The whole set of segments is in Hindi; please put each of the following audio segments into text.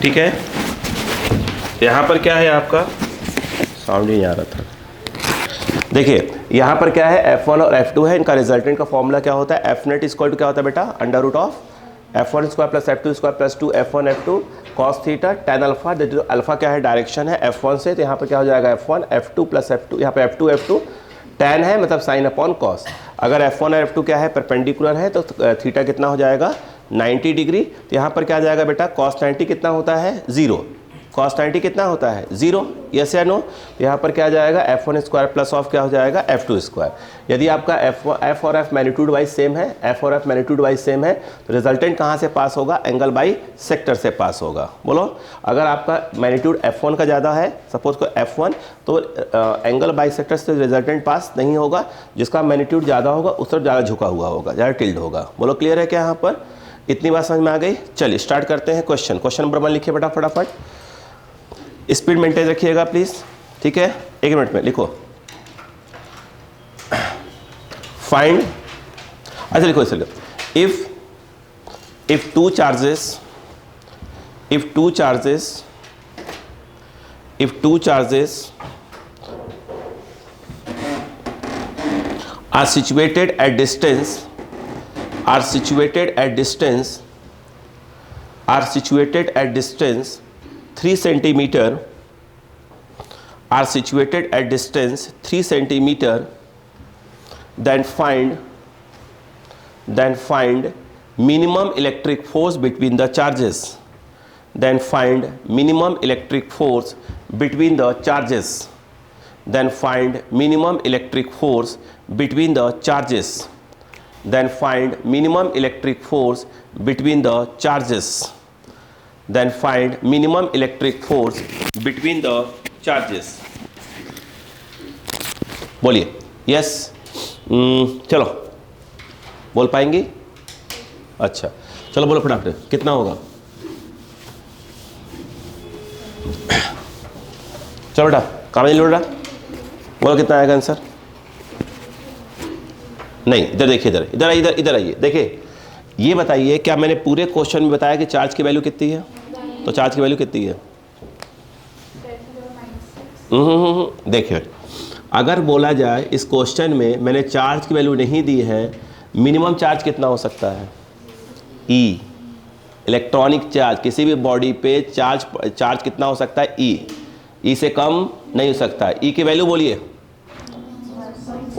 ठीक है, यहाँ पर क्या है आपका, साउंड ही नहीं आ रहा था। देखिए यहाँ पर क्या है, F1 और F2 है, इनका रिजल्टेंट का फॉर्मूला क्या होता है, F नेट इक्वल टू क्या होता है बेटा, under root of F1 square plus F2 square plus 2 F1 F2 cos theta tan alpha. Alpha क्या है, डायरेक्शन है F1 से, तो यहाँ पर क्या हो जाएगा F1 F2 प्लस F2, यहाँ पे F2 टेन है मतलब साइन अपॉन कॉस। अगर F1 और F2 क्या है, परपेंडिकुलर है, तो थीटा कितना हो जाएगा 90 डिग्री। तो यहाँ पर क्या आ जाएगा बेटा, कॉस 90 कितना होता है 0, कॉस 90 कितना होता है 0, यस या नो। तो यहाँ पर क्या आ जाएगा F1 स्क्वायर प्लस ऑफ क्या हो जाएगा F2 स्क्वायर। यदि आपका F और F मैग्नीट्यूड वाइज सेम है, F और F मैग्नीट्यूड वाइज सेम है, तो रिजल्टेंट कहाँ से पास होगा, एंगल बाई सेक्टर से पास होगा। बोलो, अगर आपका मैग्नीट्यूड F1 का ज़्यादा है, सपोज को F1, तो एंगल बाई सेक्टर से रिजल्टेंट पास नहीं होगा, जिसका मैग्नीट्यूड ज़्यादा होगा उस तरफ ज़्यादा झुका हुआ होगा, ज़्यादा टिल्ड होगा। बोलो क्लियर है क्या यहाँ पर, इतनी बात समझ में आ गई। चलिए स्टार्ट करते हैं क्वेश्चन। क्वेश्चन नंबर 1 लिखिए बेटा फटाफट, स्पीड मेंटेन रखिएगा प्लीज, ठीक है, 1 मिनट में लिखो। फाइंड, अच्छा लिखो इसे, if two charges are situated at distance 3 centimeter, then find minimum electric force between the charges. Then find minimum electric force between the charges. Then find minimum electric force between the charges. Then find minimum electric force between the charges. Then find minimum electric force between the charges. बोलिए यस, चलो बोल पाएंगी, अच्छा चलो बोलो फटाफट, कितना होगा, चलो बेटा काम नहीं लो बेटा, बोलो कितना आएगा आंसर। नहीं इधर देखिए, इधर आइए, देखिए ये बताइए, क्या मैंने पूरे क्वेश्चन में बताया कि चार्ज की वैल्यू कितनी है, तो चार्ज की वैल्यू कितनी है, देखिए अगर बोला जाए इस क्वेश्चन में मैंने चार्ज की वैल्यू नहीं दी है, मिनिमम चार्ज कितना हो सकता है, ई, इलेक्ट्रॉनिक चार्ज किसी भी बॉडी पे चार्ज कितना हो सकता है, ई से कम नहीं हो सकता। ई की वैल्यू बोलिए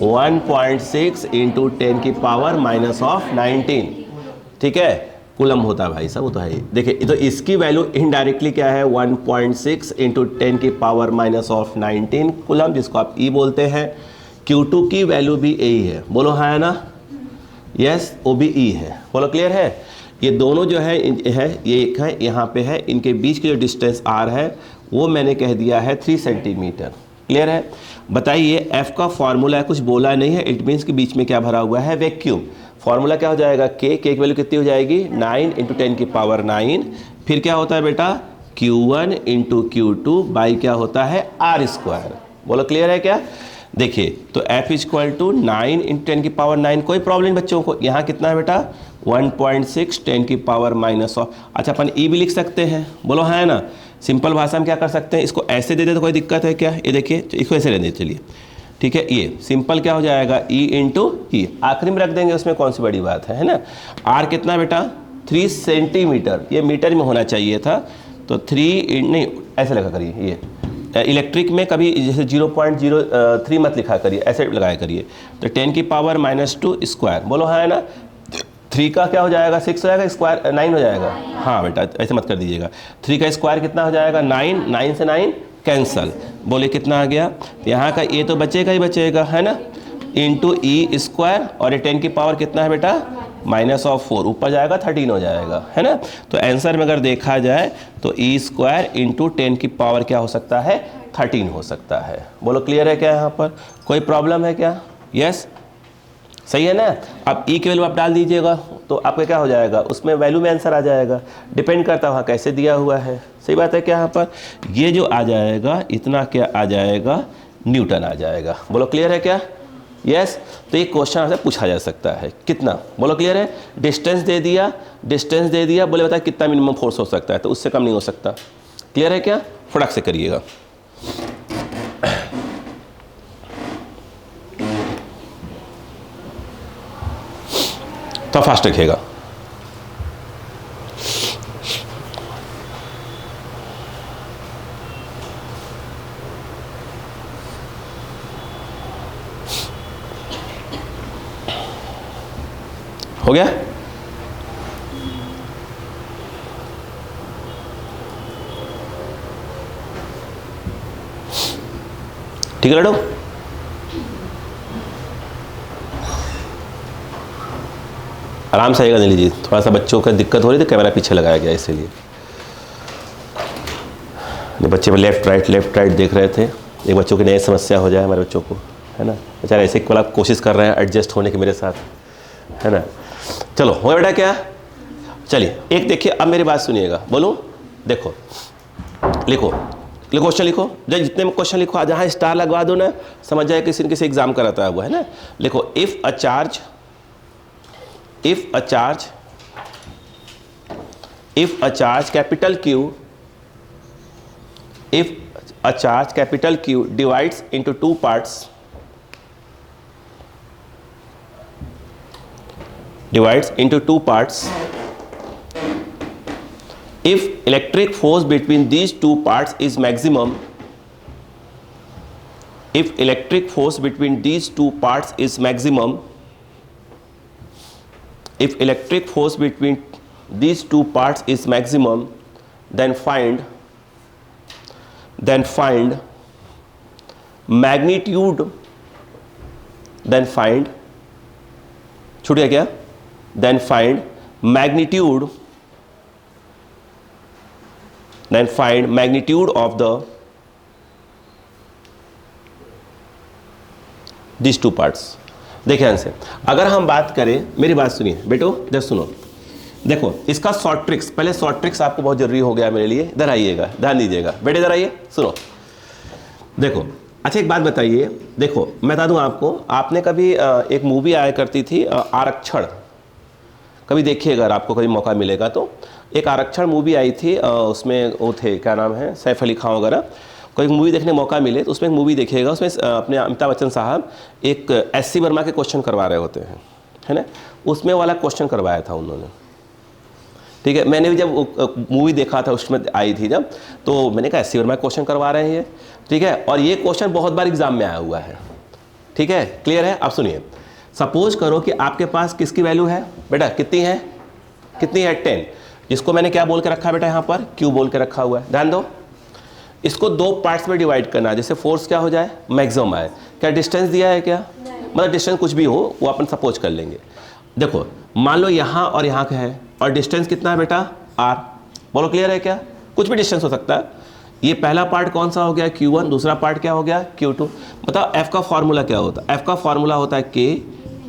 1.6 इंटू 10⁻⁻19, ठीक है, कूलम होता है भाई साहब, वो तो है। देखिए तो इसकी वैल्यू इनडायरेक्टली क्या है, 1.6 इंटू 10⁻⁻19 कूलम, जिसको आप ई बोलते हैं। Q2 की वैल्यू भी यही है, बोलो हाँ है ना, यस वो भी ई है, बोलो क्लियर है। ये दोनों जो है ये एक है, यहाँ पे है, इनके बीच की जो डिस्टेंस आर है वो मैंने कह दिया है 3 सेंटीमीटर, क्लियर है। बताइए एफ का फॉर्मूला है, कुछ बोला नहीं है, इट मीन्स के बीच में क्या भरा हुआ है, वैक्यूम। फॉर्मूला क्या हो जाएगा, के की वैल्यू कितनी हो जाएगी 9 इंटू 10⁻9, फिर क्या होता है बेटा Q1 इंटू Q2 बाई क्या होता है R स्क्वायर, बोलो क्लियर है क्या। देखिए तो F इक्वल टू 9 इंटू 10⁻9, कोई प्रॉब्लम नहीं बच्चों को, यहाँ कितना है बेटा 1.6 10⁻⁻, अच्छा अपन ई भी लिख सकते हैं, बोलो हाँ है ना। सिंपल भाषा में क्या कर सकते हैं, इसको ऐसे दे दे तो कोई दिक्कत है क्या, ये देखिए इसको ऐसे लेने चलिए, ठीक है, ये सिंपल क्या हो जाएगा ई इंटू ई, आखिरी में रख देंगे, उसमें कौन सी बड़ी बात है ना। आर कितना बेटा 3 सेंटीमीटर, ये मीटर में होना चाहिए था, तो 3 नहीं ऐसे लगा करिए, ये इलेक्ट्रिक में कभी जैसे 0.03 मत लिखा करिए, ऐसे लगाया करिए। तो 10⁻⁻2 स्क्वायर, बोलो हाँ है ना। 3 का क्या हो जाएगा 6 हो जाएगा, स्क्वायर 9 हो जाएगा, हाँ बेटा ऐसे मत कर दीजिएगा। 3 का स्क्वायर कितना हो जाएगा 9, 9 से 9 कैंसल, बोले कितना आ गया, यहाँ का ये तो बचेगा ही बचेगा है ना, इंटू ई स्क्वायर, और ये 10 की पावर कितना है बेटा -4, ऊपर जाएगा 13 हो जाएगा है ना। तो आंसर में अगर देखा जाए तो ई स्क्वायर इंटू 10 की पावर क्या हो सकता है 13 हो सकता है, बोलो क्लियर है क्या, यहाँ पर कोई प्रॉब्लम है क्या, यस सही है ना। अब ई की वैल्यू आप डाल दीजिएगा तो आपका क्या हो जाएगा, उसमें वैल्यू में आंसर आ जाएगा, डिपेंड करता है वहाँ कैसे दिया हुआ है, सही बात है क्या। यहाँ पर ये जो आ जाएगा इतना क्या आ जाएगा न्यूटन आ जाएगा, बोलो क्लियर है क्या, यस, तो ये क्वेश्चन आपसे पूछा जा सकता है। कितना, बोलो क्लियर है? डिस्टेंस दे दिया, बोले बता कितना मिनिमम फोर्स हो सकता है, तो उससे कम नहीं हो सकता। क्लियर है क्या? फटाक से करिएगा। तो फास्ट रखिएगा। हो गया? ठीक है लड़ो? आराम से आएगा, नहीं लीजिए, थोड़ा सा बच्चों का दिक्कत हो रही थी, कैमरा पीछे लगाया गया इसीलिए। बच्चे में लेफ्ट राइट देख रहे थे, एक बच्चों की नई समस्या हो जाए हमारे बच्चों को, है ना। बेचारे ऐसे वाला कोशिश कर रहे हैं एडजस्ट होने की मेरे साथ, है ना। चलो हो बेटा क्या? चलिए एक देखिए, अब मेरी बात सुनिएगा, बोलूं? देखो लिखो क्वेश्चन लिखो, जितने में क्वेश्चन लिखो, जहाँ स्टार लगवा दो ना, समझ जाए किसी न किसी एग्जाम का रहता हुआ, है ना। लिखो if a charge capital Q divides into two parts, if electric force between these two parts is maximum, then find magnitude, छूट गया क्या? then find magnitude of these two parts। देखिए आंसर, अगर हम बात करें, मेरी बात सुनिए बेटो, इधर सुनो। देखो इसका शॉर्ट ट्रिक्स, पहले शॉर्ट ट्रिक्स आपको बहुत जरूरी हो गया मेरे लिए, इधर आइएगा, ध्यान दीजिएगा बेटे, इधर आइए, सुनो। देखो अच्छा एक बात बताइए, देखो मैं बता दूं आपको, आपने कभी एक मूवी आया करती थी आरक्षण, कभी देखिए अगर आपको कभी मौका मिलेगा तो। एक आरक्षण मूवी आई थी, उसमें वो थे, क्या नाम है, सैफ अली खान वगैरह। कोई मूवी देखने मौका मिले तो उसमें एक मूवी देखिएगा, उसमें अपने अमिताभ बच्चन साहब एक एस सी वर्मा के क्वेश्चन करवा रहे होते हैं, है ना। उसमें वाला क्वेश्चन करवाया था उन्होंने, ठीक है। मैंने भी जब मूवी देखा था, उसमें आई थी जब, तो मैंने कहा एस सी वर्मा क्वेश्चन करवा रहे हैं ये, ठीक है। और ये क्वेश्चन बहुत बार एग्जाम में आया हुआ है, ठीक है, क्लियर है। अब सुनिए, सपोज करो कि आपके पास किसकी वैल्यू है बेटा, कितनी है 10, जिसको मैंने क्या बोल के रखा है बेटा, यहाँ पर Q बोल के रखा हुआ है, ध्यान दो। इसको दो पार्ट्स में डिवाइड करना है, जिससे फोर्स क्या हो जाए, मैक्सिमम आए। क्या डिस्टेंस दिया है क्या? मतलब डिस्टेंस कुछ भी हो वो अपन सपोज कर लेंगे। देखो मान लो यहाँ और यहाँ का है, और डिस्टेंस कितना है बेटा, R। बोलो क्लियर है क्या? कुछ भी डिस्टेंस हो सकता है। ये पहला पार्ट कौन सा हो गया, Q1, दूसरा पार्ट क्या हो गया, Q2। बताओ F का फॉर्मूला क्या होता है? F का फॉर्मूला होता है K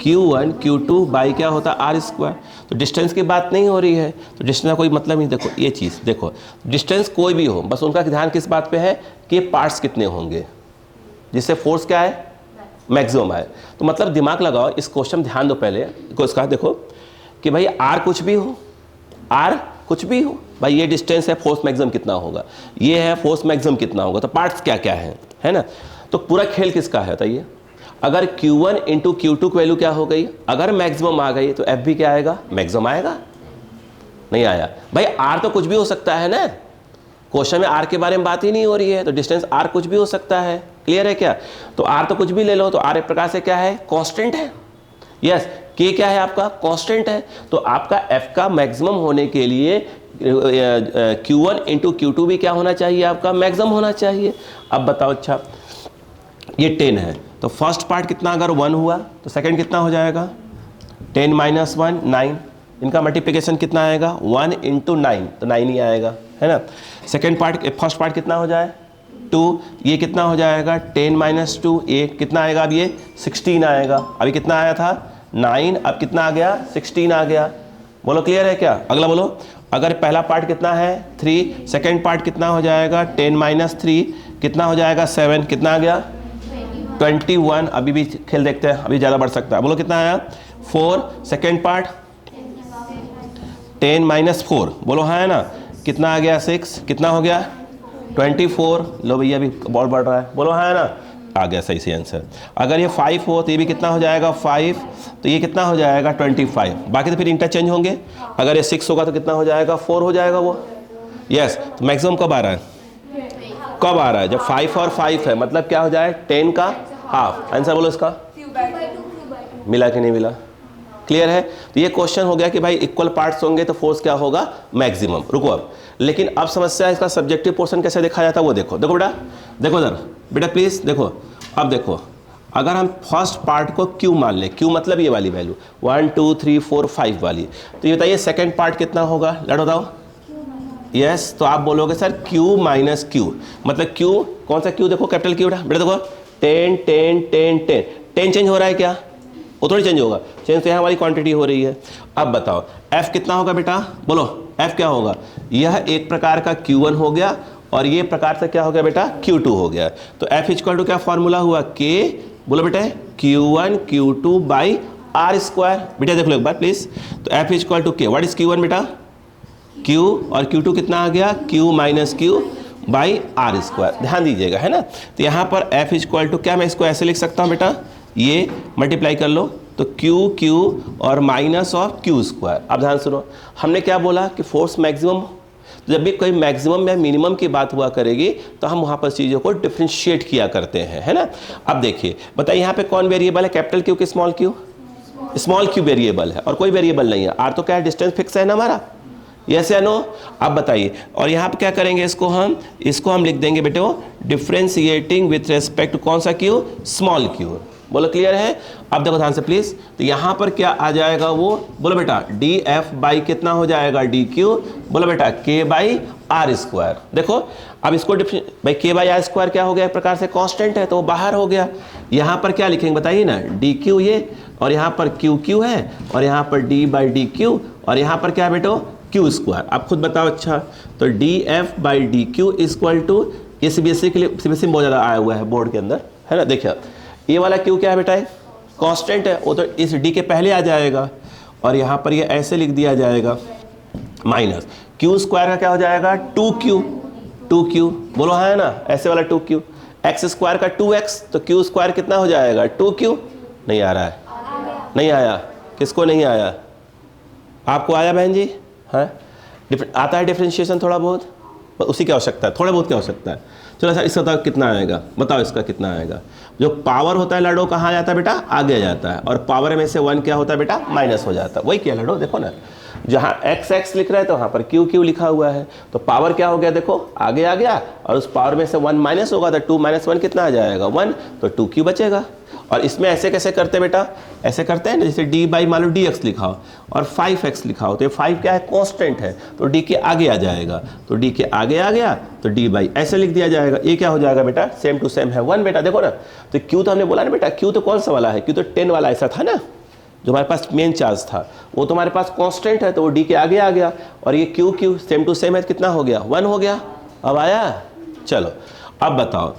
Q1 Q2 बाई क्या होता है, R स्क्वायर। तो डिस्टेंस की बात नहीं हो रही है, तो डिस्टेंस का कोई मतलब नहीं। देखो ये चीज़ देखो, डिस्टेंस कोई भी हो, बस उनका ध्यान किस बात पे है कि पार्ट्स कितने होंगे, जिससे फोर्स क्या है, मैक्सिमम आए। तो मतलब दिमाग लगाओ, इस क्वेश्चन ध्यान दो पहले इसका, देखो कि भाई R कुछ भी हो, R कुछ भी हो, भाई ये डिस्टेंस है, फोर्स मैक्सिमम कितना होगा, ये है फोर्स मैक्सिमम कितना होगा, तो पार्ट्स क्या क्या है ना। तो पूरा खेल किसका है बताइए? अगर Q1 इंटू Q2 की वैल्यू क्या हो गई, अगर मैक्सिमम आ गई तो F भी क्या आएगा, मैक्सिमम आएगा। नहीं आया भाई, R तो कुछ भी हो सकता है ना, क्वेश्चन में R के बारे में बात ही नहीं हो रही है, तो डिस्टेंस R कुछ भी हो सकता है, क्लियर है क्या? तो R तो कुछ भी ले लो, तो R एक प्रकार से क्या है, कांस्टेंट है। यस, K क्या है आपका, कांस्टेंट है। तो आपका F का मैक्सिमम होने के लिए Q1 इंटू Q2 भी क्या होना चाहिए, आपका मैक्सिमम होना चाहिए। अब बताओ, अच्छा ये 10 है, तो फर्स्ट पार्ट कितना अगर 1 हुआ तो सेकंड कितना हो जाएगा, 10 माइनस 1 9। इनका मल्टीप्लिकेशन कितना आएगा, 1 इंटू 9, तो 9 ही आएगा, है ना। सेकंड पार्ट, फर्स्ट पार्ट कितना हो जाए 2, ये कितना हो जाएगा 10 माइनस 2, ये कितना आएगा, अब ये 16 आएगा। अभी कितना आया था 9, अब कितना आ गया 16 आ गया। बोलो क्लियर है क्या? अगला बोलो, अगर पहला पार्ट कितना है 3, सेकंड पार्ट कितना हो जाएगा 10 माइनस 3, कितना हो जाएगा 7, कितना आ गया 21, अभी भी खेल देखते हैं, अभी ज़्यादा बढ़ सकता है। बोलो कितना आया? 4। सेकेंड पार्ट 10 - 4, बोलो हाँ है ना। कितना आ गया? 6। कितना हो गया? 24। लो भैया अभी बहुत बढ़ रहा है, बोलो हाँ है ना। आ गया सही से आंसर। अगर ये 5 हो तो ये भी कितना हो जाएगा? 5। तो ये कितना हो जाएगा? 25। बाकी तो फिर इंटरचेंज होंगे। अगर ये 6 होगा तो कितना हो जाएगा? 4 हो जाएगा वो। यस। तो मैक्सिमम कब आ रहा है? कब आ रहा है? जब 5 और 5 है, मतलब क्या हो जाए? 10 का हाफ। आंसर बोलो इसका। मिला कि नहीं मिला? क्लियर है? तो ये क्वेश्चन हो गया कि भाई इक्वल पार्ट्स होंगे तो फोर्स क्या होगा? मैक्सिमम। रुको अब, लेकिन अब समस्या है इसका सब्जेक्टिव पोर्शन कैसे देखा जाता है वो देखो। देखो बेटा, देखो इधर बेटा प्लीज देखो। अब देखो, अगर हम फर्स्ट पार्ट को Q मान लें, Q मतलब ये वाली वैल्यू 1 2 3 4 5 वाली, तो ये बताइए सेकेंड पार्ट कितना होगा? लड़ो बताओ। यस, तो आप बोलोगे सर Q माइनस Q, मतलब Q कौन सा Q? देखो कैपिटल Q बेटा देखो 10 10 10 10 10 चेंज हो रहा है क्या? वो थोड़ी चेंज होगा, चेंज तो यहाँ वाली क्वांटिटी हो रही है। अब बताओ F कितना होगा बेटा? बोलो F क्या होगा? यह एक प्रकार का Q1 हो गया और ये प्रकार से क्या हो गया बेटा? Q2 हो गया। तो F इक्वल टू क्या फॉर्मूला हुआ? K, बोलो बेटा Q1 Q2 by R square. बेटा देख लो एक बार प्लीज। तो F equal to K, what is Q1 बेटा? Q, और Q2 कितना आ गया? Q minus Q by R square. ध्यान दीजिएगा है ना। तो यहाँ पर F इक्वल टू क्या, मैं इसको ऐसे लिख सकता हूँ बेटा, ये मल्टीप्लाई कर लो तो Q और माइनस ऑफ Q स्क्वायर। अब ध्यान सुनो, हमने क्या बोला कि फोर्स मैक्सिमम, तो जब भी कोई मैक्सिमम या मिनिमम की बात हुआ करेगी तो हम वहाँ पर चीज़ों को डिफ्रेंशिएट किया करते हैं, है ना। अब देखिए बताइए यहाँ पे कौन वेरिएबल है? कैपिटल Q कि small Q? Small Q variable है और कोई वेरिएबल नहीं है। R तो क्या है? डिस्टेंस फिक्स है ना हमारा। यस या नो? अब बताइए, और यहाँ पे क्या करेंगे? इसको हम लिख देंगे बेटे डिफ्रेंशिएटिंग विथ रेस्पेक्ट टू कौन सा Q? Small Q। बोलो क्लियर है? अब देखो ध्यान से प्लीज। तो यहाँ पर क्या आ जाएगा वो? बोलो बेटा dF बाई कितना हो जाएगा? dQ। बोलो बेटा K बाई R स्क्वायर। देखो अब इसको भाई K बाई R स्क्वायर क्या हो गया? एक प्रकार से कांस्टेंट है तो वो बाहर हो गया। यहाँ पर क्या लिखेंगे बताइए ना? dQ ये, और यहाँ पर QQ है, और यहाँ पर D बाई DQ, और यहाँ पर क्या है बेटो? Q square. आप खुद बताओ। अच्छा, तो dF by DQ equal to, ये CBSE के लिए, CBSE में बहुत ज़्यादा आया हुआ है बोर्ड के अंदर, है ना। देखिए ये वाला Q क्या है बेटा? कांस्टेंट है, वो तो इस D के पहले आ जाएगा, और यहाँ पर ये ऐसे लिख दिया जाएगा माइनस Q स्क्वायर का क्या हो जाएगा? 2Q। बोलो हाँ है ना, ऐसे वाला 2Q। X स्क्वायर का 2X, तो Q स्क्वायर कितना हो जाएगा? 2Q। नहीं आ रहा है? नहीं आया? किसको नहीं आया? आपको आया बहन जी? हाँ आता है डिफ्रेंशिएशन थोड़ा बहुत, उसी की आवश्यकता है, थोड़ा बहुत की आवश्यकता है। चलो सर इसका कितना आएगा? बताओ इसका कितना आएगा? जो पावर होता है लड़ो कहाँ जाता है बेटा? आगे जाता है, और पावर में से 1 क्या होता है बेटा? माइनस हो जाता है। वही क्या लड़ो, देखो ना, जहाँ x लिख रहा है तो वहाँ पर Q लिखा हुआ है, तो पावर क्या हो गया? देखो आगे आ गया, और उस पावर में से 1 माइनस होगा तो 2 माइनस 1 कितना आ जाएगा? 1, तो 2Q बचेगा। और इसमें ऐसे कैसे करते हैं बेटा? ऐसे करते हैं ना, जैसे D बाई मान लो dx लिखा हो और 5x लिखा हो, तो ये 5 क्या है? कांस्टेंट है, तो D के आगे आ जाएगा, तो D के आगे आ गया तो D बाई ऐसे लिख दिया जाएगा। ये क्या हो जाएगा बेटा? सेम टू सेम है 1 बेटा। देखो ना, तो Q तो हमने बोला ना बेटा, Q तो कौन सा वाला है? Q तो 10 वाला ऐसा था ना, जो हमारे पास मेन चार्ज था, वो तो हमारे पास कांस्टेंट है, तो वो D के आगे आ गया, और ये Q सेम टू सेम है, कितना हो गया? 1 हो गया। अब आया? चलो अब बताओ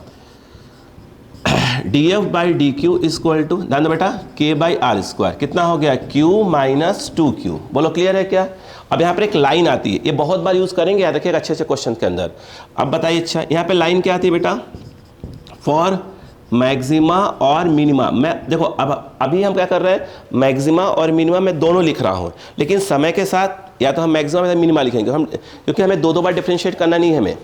dF by DQ equal to, ध्यान दो बेटा, K बाई R स्क्वायर कितना हो गया? Q minus 2Q। बोलो क्लियर है क्या? अब यहाँ पर एक लाइन आती है, ये बहुत बार यूज करेंगे, याद रखिएगा अच्छे अच्छे क्वेश्चन के अंदर। अब बताइए, अच्छा यहाँ पे लाइन क्या आती है बेटा? फॉर मैक्सिमा और मिनिमा। मैं देखो अब अभी हम क्या कर रहे हैं? मैक्सिमा और मिनिमा मैं दोनों लिख रहा हूँ, लेकिन समय के साथ या तो हम मैक्सिमा या मिनिमा लिखेंगे हम, क्योंकि हमें दो बार डिफ्रेंशिएट करना नहीं है। हमें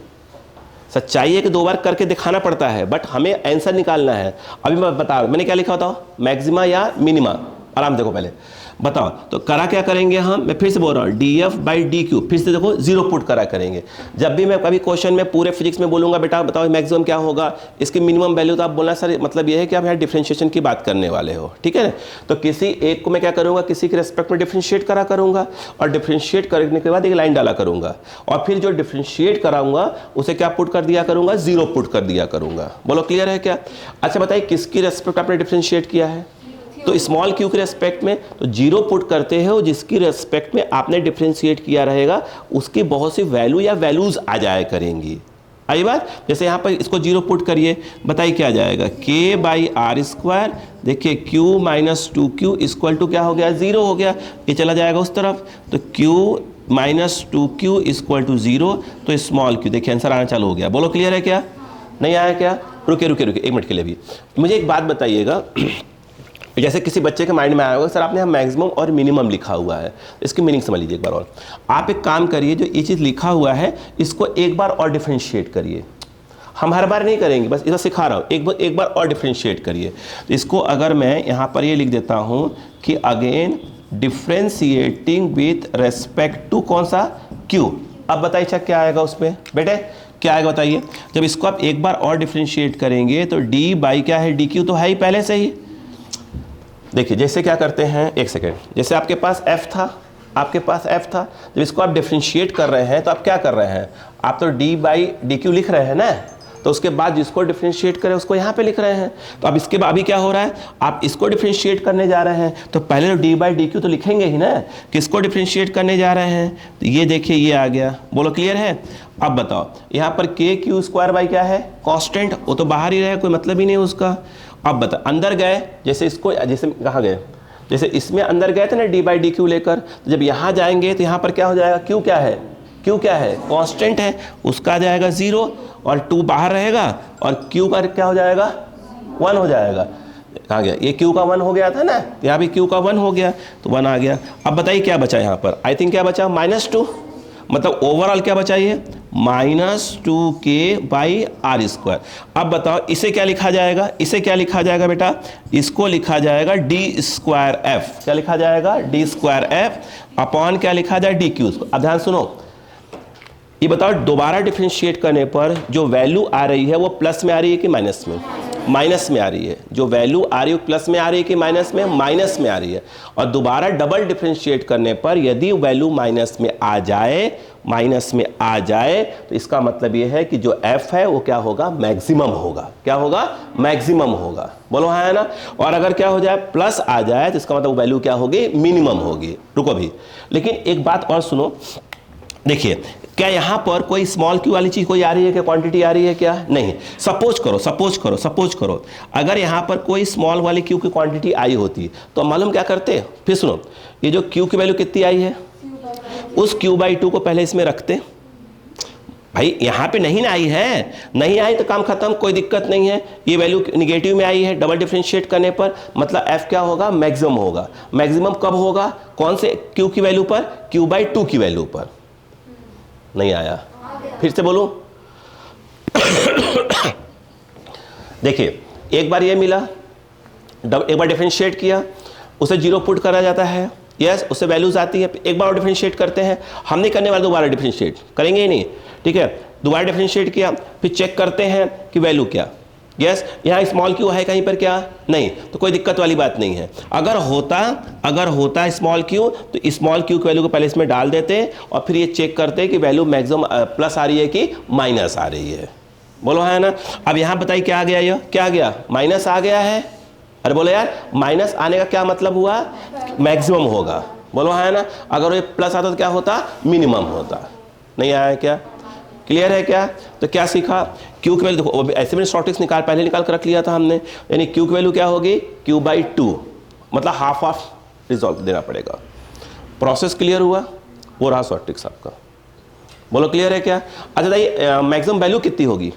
सच्चाई है कि 2 बार करके दिखाना पड़ता है, बट हमें आंसर निकालना है। अभी मैं बता, मैंने क्या लिखा बताओ? मैक्सिमा या मिनिमा। आराम देखो पहले बताओ, तो करा क्या करेंगे हम? मैं फिर से बोल रहा हूँ dF बाई DQ, फिर से देखो 0 पुट करा करेंगे। जब भी मैं कभी क्वेश्चन में पूरे फिजिक्स में बोलूँगा बेटा बताओ मैक्सिमम क्या होगा, इसकी मिनिमम वैल्यू, तो आप बोलना सर मतलब ये है कि आप यहाँ डिफ्रेंशिएशन की बात करने वाले हो, ठीक है ना। तो किसी एक को मैं क्या करूँगा? किसी के रेस्पेक्ट में डिफ्रेंशिएट करा करूँगा, और डिफ्रेंशिएट करने के बाद एक लाइन डाला करूँगा, और फिर जो डिफ्रेंशिएट कराऊंगा उसे क्या पुट कर दिया करूँगा? 0 पुट कर दिया करूँगा। बोलो क्लियर है क्या? अच्छा बताइए किसकी रेस्पेक्ट आपने डिफ्रेंशिएट किया है? तो स्मॉल Q के रेस्पेक्ट में तो 0 पुट करते हो, जिसकी रेस्पेक्ट में आपने डिफ्रेंशिएट किया रहेगा उसकी बहुत सी वैल्यू या वैल्यूज आ जाया करेंगी। आई बात। जैसे यहाँ पर इसको 0 पुट करिए, बताइए क्या आ जाएगा, k बाई आर स्क्वायर, देखिए q minus 2q equal to क्या हो गया, 0 हो गया, ये चला जाएगा उस तरफ, तो q minus 2q equal to 0, तो स्मॉल q, देखिए आंसर आना चालू हो गया। बोलो क्लियर है क्या, नहीं आया क्या? रुके रुके रुके एक मिनट के लिए भी मुझे एक बात बताइएगा। जैसे किसी बच्चे के माइंड में आया होगा सर आपने यहाँ मैक्सिमम और मिनिमम लिखा हुआ है, इसकी मीनिंग समझ लीजिए एक बार और। आप एक काम करिए, जो ये चीज़ लिखा हुआ है इसको एक बार और डिफ्रेंशिएट करिए। हम हर बार नहीं करेंगे, बस इधर सिखा रहा हूँ, एक बार और डिफ्रेंशिएट करिए। तो इसको अगर मैं यहाँ पर ये लिख देता हूँ कि again differentiating with respect to कौन सा, क्यू। अब बताइए अच्छा क्या आएगा उस पर बेटे, क्या आएगा बताइए। जब इसको आप एक बार और डिफ्रेंशिएट करेंगे तो डी बाई क्या है, डी क्यू तो है ही पहले से ही। देखिए जैसे क्या करते हैं, एक सेकेंड, जैसे आपके पास f था, आपके पास f था, जब इसको आप डिफ्रेंशिएट कर रहे हैं तो आप क्या कर रहे हैं, आप तो d बाई डी क्यू लिख रहे हैं ना, तो उसके बाद जिसको डिफ्रेंशिएट करें उसको यहाँ पे लिख रहे हैं। तो अब इसके बाद अभी क्या हो रहा है, आप इसको डिफ्रेंशिएट करने जा रहे हैं तो पहले तो d बाई डी क्यू तो लिखेंगे ही ना, किसको डिफ्रेंशिएट करने जा रहे हैं, तो ये देखिए ये आ गया। बोलो क्लियर है। अब बताओ यहाँ पर के क्यू स्क्वायर बाई क्या है, कॉन्स्टेंट, वो तो बाहर ही रहे, कोई मतलब ही नहीं उसका। अब बता अंदर गए, जैसे इसको, जैसे कहाँ गए, जैसे इसमें अंदर गए थे ना डी बाई डी क्यू लेकर, तो जब यहाँ जाएंगे तो यहाँ पर क्या हो जाएगा, क्यू क्या है, क्यू क्या है, कांस्टेंट है, उसका आ जाएगा 0 और 2 बाहर रहेगा और क्यू का क्या हो जाएगा, 1 हो जाएगा। कहाँ गया, ये क्यू का 1 हो गया था ना, यहाँ भी क्यू का 1 हो गया, तो 1 आ गया। अब बताइए क्या बचा यहाँ पर, आई थिंक क्या बचा, -2, मतलब ओवरऑल क्या बचा ये, -2k बाई आर स्क्वायर। अब बताओ इसे क्या लिखा जाएगा, इसे क्या लिखा जाएगा बेटा, इसको लिखा जाएगा डी स्क्वायर एफ। क्या लिखा जाएगा, डी स्क्वायर एफ अपॉन क्या लिखा जाए, डी क्यू। अब ध्यान सुनो, ये बताओ दोबारा डिफरेंशिएट करने पर जो वैल्यू आ रही है वो प्लस में आ रही है कि माइनस में, माइनस में आ रही है। जो वैल्यू आ रही है प्लस में आ रही है कि माइनस में, माइनस में आ रही है। और दोबारा डबल डिफरेंशिएट करने पर यदि वैल्यू माइनस में आ जाए, माइनस में आ जाए, तो इसका मतलब ये है कि जो f है वो क्या होगा, मैक्सिमम होगा। क्या होगा, मैक्सिमम होगा। बोलो हाँ है ना। और अगर क्या हो जाए, प्लस आ जाए, तो इसका मतलब वैल्यू क्या होगी, मिनिमम होगी। रुको भी, लेकिन एक बात और सुनो, देखिए क्या यहाँ पर कोई स्मॉल क्यू वाली चीज कोई आ रही है, क्या क्वांटिटी आ रही है क्या, नहीं। सपोज करो अगर यहाँ पर कोई स्मॉल वाली क्यू की क्वांटिटी आई होती तो मालूम क्या करते, फिर सुनो, ये जो क्यू की वैल्यू कितनी आई है, उस क्यू बाई 2 को पहले इसमें रखते। भाई यहाँ पे नहीं ना आई है, नहीं आई तो काम खत्म, कोई दिक्कत नहीं है। ये वैल्यू निगेटिव में आई है डबल डिफरेंशिएट करने पर, मतलब f क्या होगा, मैक्सिमम होगा। मैक्सिमम कब होगा, कौन से क्यू की वैल्यू पर, क्यू बाई 2 की वैल्यू पर। नहीं आया, फिर से बोलूं देखिए एक बार ये मिला, एक बार डिफरेंशिएट किया, उसे 0 पुट करा जाता है, यस, उससे वैल्यूज आती है। एक बार और डिफरेंशिएट करते हैं, हम नहीं करने वाले, दोबारा डिफरेंशिएट करेंगे ही नहीं, ठीक है। दोबारा डिफरेंशिएट किया, फिर चेक करते हैं कि वैल्यू क्या, यस, यहाँ स्मॉल क्यू है कहीं पर क्या, नहीं, तो कोई दिक्कत वाली बात नहीं है। अगर होता स्मॉल क्यू, तो स्मॉल क्यू की वैल्यू को पहले इसमें डाल देते हैं और फिर ये चेक करते हैं कि वैल्यू मैक्सिमम प्लस आ रही है कि माइनस आ रही है। बोलो है ना। अब यहाँ बताइए क्या आ गया, ये क्या आ गया, माइनस आ गया है। अरे बोलो यार, माइनस आने का क्या मतलब हुआ, मैक्सिमम होगा। बोलो है ना। अगर ये प्लस आता तो क्या होता, मिनिमम होता। नहीं आया क्या, क्लियर है क्या। तो क्या सीखा, क्यू की वैल्यू देखो, ऐसे में शॉर्ट ट्रिक्स निकाल कर रख लिया था हमने, यानी क्यू की वैल्यू क्या होगी, क्यू बाई 2, मतलब हाफ ऑफ रिजॉल्व देना पड़ेगा। प्रोसेस क्लियर हुआ, वो रहा शॉर्ट ट्रिक्स आपका। बोलो क्लियर है क्या। अच्छा बताइए मैक्सिमम वैल्यू कितनी होगी,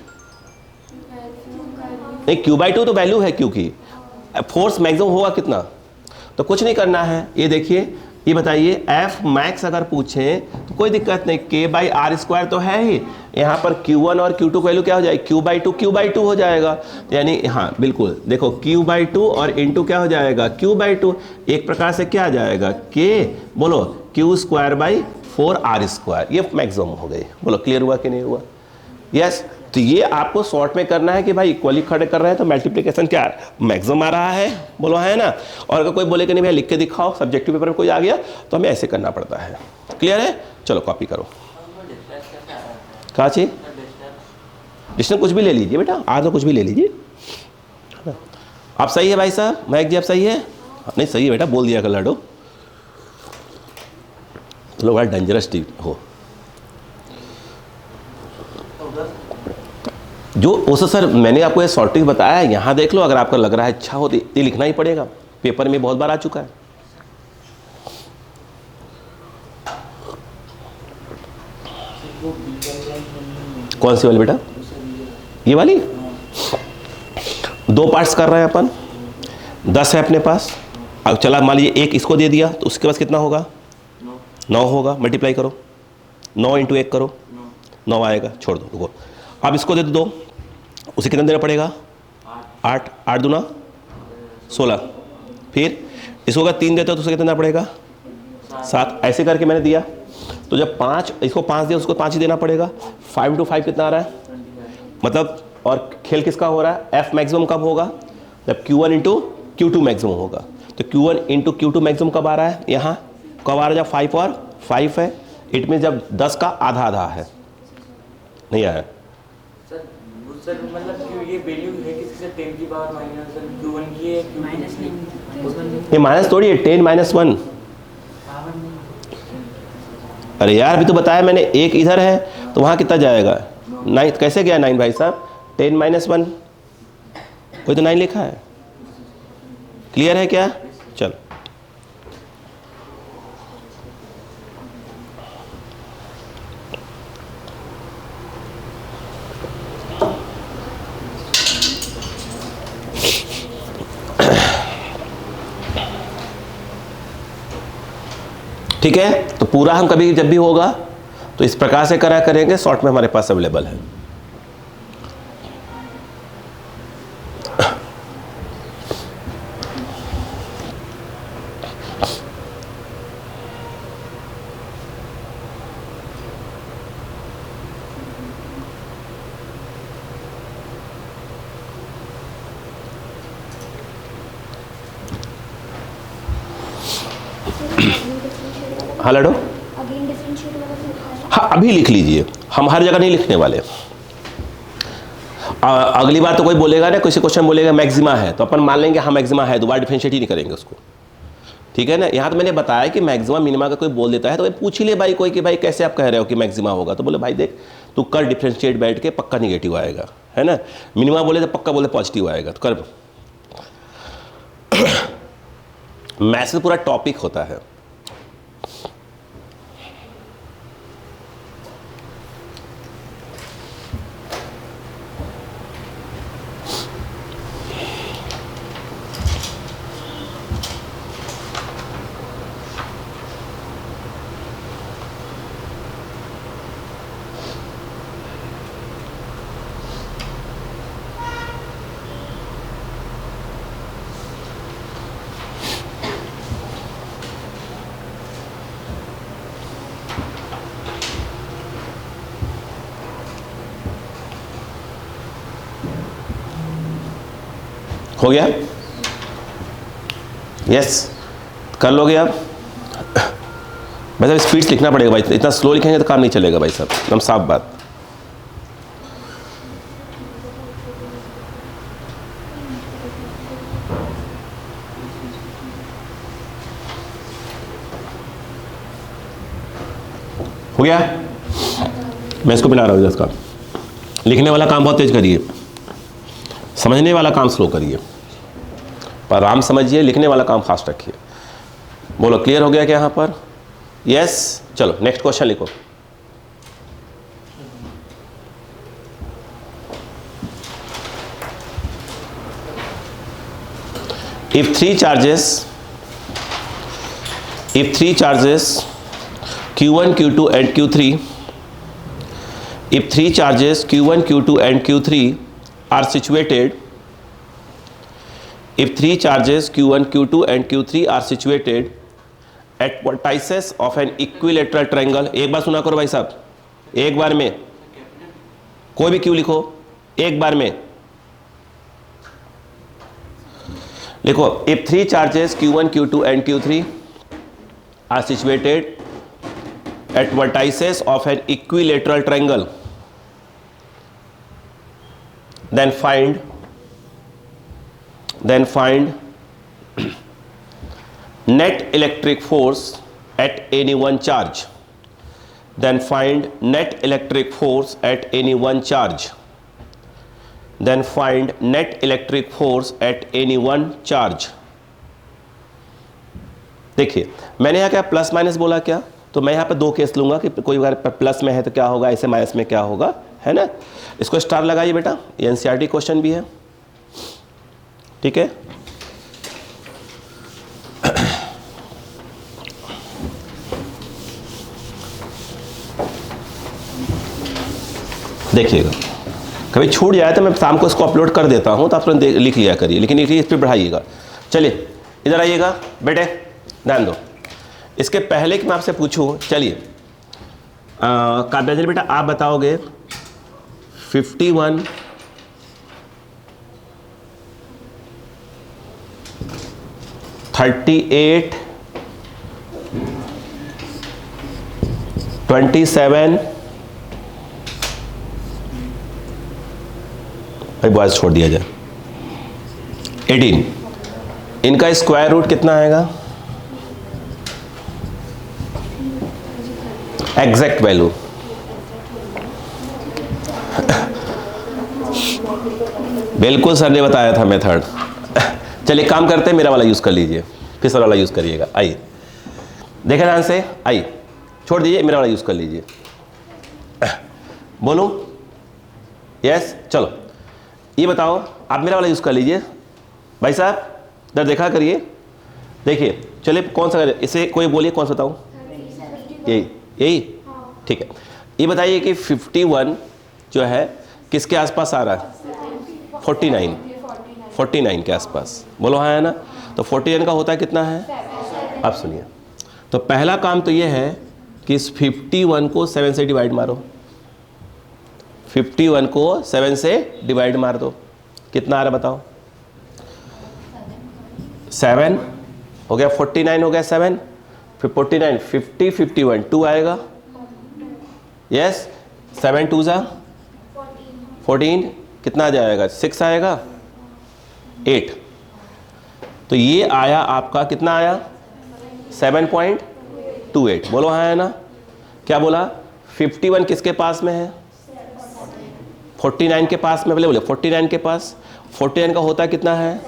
नहीं क्यू बाई 2 तो वैल्यू है क्यू की, फोर्स मैक्सिमम होगा कितना, तो कुछ नहीं करना है। ये देखिए, ये बताइए एफ मैक्स अगर पूछें तो कोई दिक्कत नहीं, के बाई आर स्क्वायर तो है ही, यहाँ पर Q1 और Q2 की वैल्यू क्या हो जाएगी, Q बाई 2 हो जाएगा। तो यानी हाँ बिल्कुल, देखो Q बाई 2 और इंटू क्या हो जाएगा, Q बाई 2, एक प्रकार से क्या आ जाएगा, K बोलो Q square by 4R square, ये मैक्सिमम हो गई। बोलो क्लियर हुआ कि नहीं हुआ, यस। तो ये आपको शॉर्ट में करना है कि भाई इक्वली खड़े कर रहे हैं तो मल्टीप्लिकेशन क्या मैक्सिमम आ रहा है, बोलो है ना। और अगर कोई बोले कि नहीं भैया लिख के दिखाओ, सब्जेक्टिव पेपर में कोई आ गया तो हमें ऐसे करना पड़ता है। क्लियर है, चलो कॉपी करो। कहाँ चाहिए, डिस्टेंस कुछ भी ले लीजिए बेटा, आज तो कुछ भी ले लीजिए। आप सही है भाई साहब, महक जी आप सही है, नहीं सही है बेटा, बोल दिया कर लड़ो, लोग बड़ा डेंजरस हो। जो ओसो सर मैंने आपको ये शॉर्ट ट्रिक बताया है, यहाँ देख लो, अगर आपको लग रहा है अच्छा हो तो ये लिखना ही पड़ेगा, पेपर में बहुत बार आ चुका है। कौन सी वाली बेटा? ये वाली? दो पार्ट्स कर रहे हैं अपन, 10 है अपने पास। अब चला मान लीजिए एक इसको दे दिया तो उसके पास कितना होगा? 9 होगा। मल्टीप्लाई करो, 9 इंटू 1 करो, 9 आएगा। छोड़ दो, रुको। अब इसको दे दो, उसे कितना देना पड़ेगा? 8। 8 दूना 16। फिर इसको अगर 3 देते हो तो उसे कितना देना पड़ेगा? 7। ऐसे करके मैंने दिया, तो जब 5, इसको 5 दिया उसको 5 ही देना पड़ेगा। 5 इंटू 5 कितना आ रहा है? मतलब, और खेल किसका हो रहा है? एफ मैक्सिमम कब होगा? जब Q1 इंटू Q2 मैक्सिमम होगा। तो Q1 इंटू Q2 मैक्सिमम कब आ रहा है? यहाँ कब आ रहा है? जब 5 और 5 है। इट मीन जब 10 का आधा आधा है। नहीं आया सर मतलब ये वैल्यू है किसी से 10 की पावर माइनस Q1 की है, माइनस नहीं, ये माइनस थोड़ी है, 10 - 1। अरे यार अभी तो बताया मैंने, एक इधर है तो वहाँ कितना जाएगा? 9। कैसे गया 9 भाई साहब? 10 - 1, कोई तो 9 लिखा है। क्लियर है क्या? चलो, ठीक है। तो पूरा हम कभी जब भी होगा तो इस प्रकार से करा करेंगे, शॉर्ट में हमारे पास अवेलेबल है। हाँ लड़ो, हाँ अभी लिख लीजिए, हम हर जगह नहीं लिखने वाले। अगली बार तो कोई बोलेगा ना, किसी क्वेश्चन बोलेगा मैक्सिमा है, तो अपन मान लेंगे हाँ मैक्सिमा है, दोबारा डिफरेंशिएट ही नहीं करेंगे उसको। ठीक है ना? यहाँ तो मैंने बताया कि मैक्सिमा मिनिमा का कोई बोल देता है तो भाई पूछ ही ले भाई कोई कि भाई कैसे आप कह रहे हो कि मैक्सिमा होगा, तो बोले भाई देख तू कर डिफरेंशिएट बैठ के, पक्का निगेटिव आएगा, है ना। मिनिमा बोले तो पक्का बोले पॉजिटिव आएगा, तो कर। मैथ्स में पूरा टॉपिक होता है। हो गया? यस, कर लोगे आप? भाई साहब स्पीड लिखना पड़ेगा भाई, इतना स्लो लिखेंगे तो काम नहीं चलेगा भाई साहब, एकदम साफ बात। हो गया? मैं इसको मिला रहा हूँ इसका। लिखने वाला काम बहुत तेज करिए, समझने वाला काम स्लो करिए, पर आराम समझिए, लिखने वाला काम फास्ट रखिए। बोलो क्लियर हो गया क्या यहाँ पर? यस। चलो नेक्स्ट क्वेश्चन लिखो। If three charges Q1, Q2 and Q3, if three charges Q1, Q2 and Q3 are situated, if three charges Q1, Q2 and Q3 are situated at vertices of an equilateral triangle, एक बार सुना करो भाई साहब, एक बार में कोई भी क्यू लिखो, एक बार में लिखो। if three charges Q1, Q2 and Q3 are situated at vertices of an equilateral triangle, then find net electric force at any one charge. Then find net electric force at any one charge. Then find net electric force at any one charge. देखिए मैंने यहाँ क्या प्लस माइनस बोला क्या, तो मैं यहाँ पे दो केस लूंगा कि कोई अगर प्लस में है तो क्या होगा, ऐसे माइनस में क्या होगा, है ना। इसको स्टार लगाइए बेटा, ये एनसीईआरटी क्वेश्चन भी है, ठीक है। देखिएगा कभी छूट जाए तो मैं शाम को इसको अपलोड कर देता हूँ, तो आप लिख लिया करिए, लेकिन इस पर बढ़ाइएगा। चलिए इधर आइएगा बेटे, ध्यान दो। इसके पहले कि मैं आपसे पूछूं, चलिए काव्यांजलि बेटा आप बताओगे 51 38 27 बॉयज छोड़ दिया जाए 18, इनका स्क्वायर रूट कितना आएगा, एग्जैक्ट वैल्यू। बिल्कुल सर ने बताया था मेथड। चलिए काम करते हैं, मेरा वाला यूज कर लीजिए, फिर सर वाला यूज करिएगा। आइए देखें ध्यान से, आइए छोड़ दीजिए, मेरा वाला यूज कर लीजिए। बोलूं यस, चलो ये बताओ, आप मेरा वाला यूज कर लीजिए भाई साहब, इधर देखा करिए। देखिए चलिए कौन सा, इसे कोई बोलिए कौन सा बताऊं, यही ठीक है। ये बताइए कि 51 जो है किसके आसपास आ रहा है, 49 के आसपास, बोलो हाँ है ना। तो 49 का होता है कितना है, आप सुनिए। तो पहला काम तो ये है कि इस 51 को 7 से डिवाइड मारो, 51 को 7 से डिवाइड मार दो, कितना आ रहा है बताओ, 7 हो गया, 49 हो गया 7, फिर 49 50 51 2 आएगा, यस 7 2 जा 14, कितना आ जाएगा 6 आएगा 8। तो ये आया आपका, कितना आया 7.28, बोलो हाँ है ना। क्या बोला, 51 किसके पास में है, 49 के पास में, बोले 49 के पास, 49 का होता कितना है,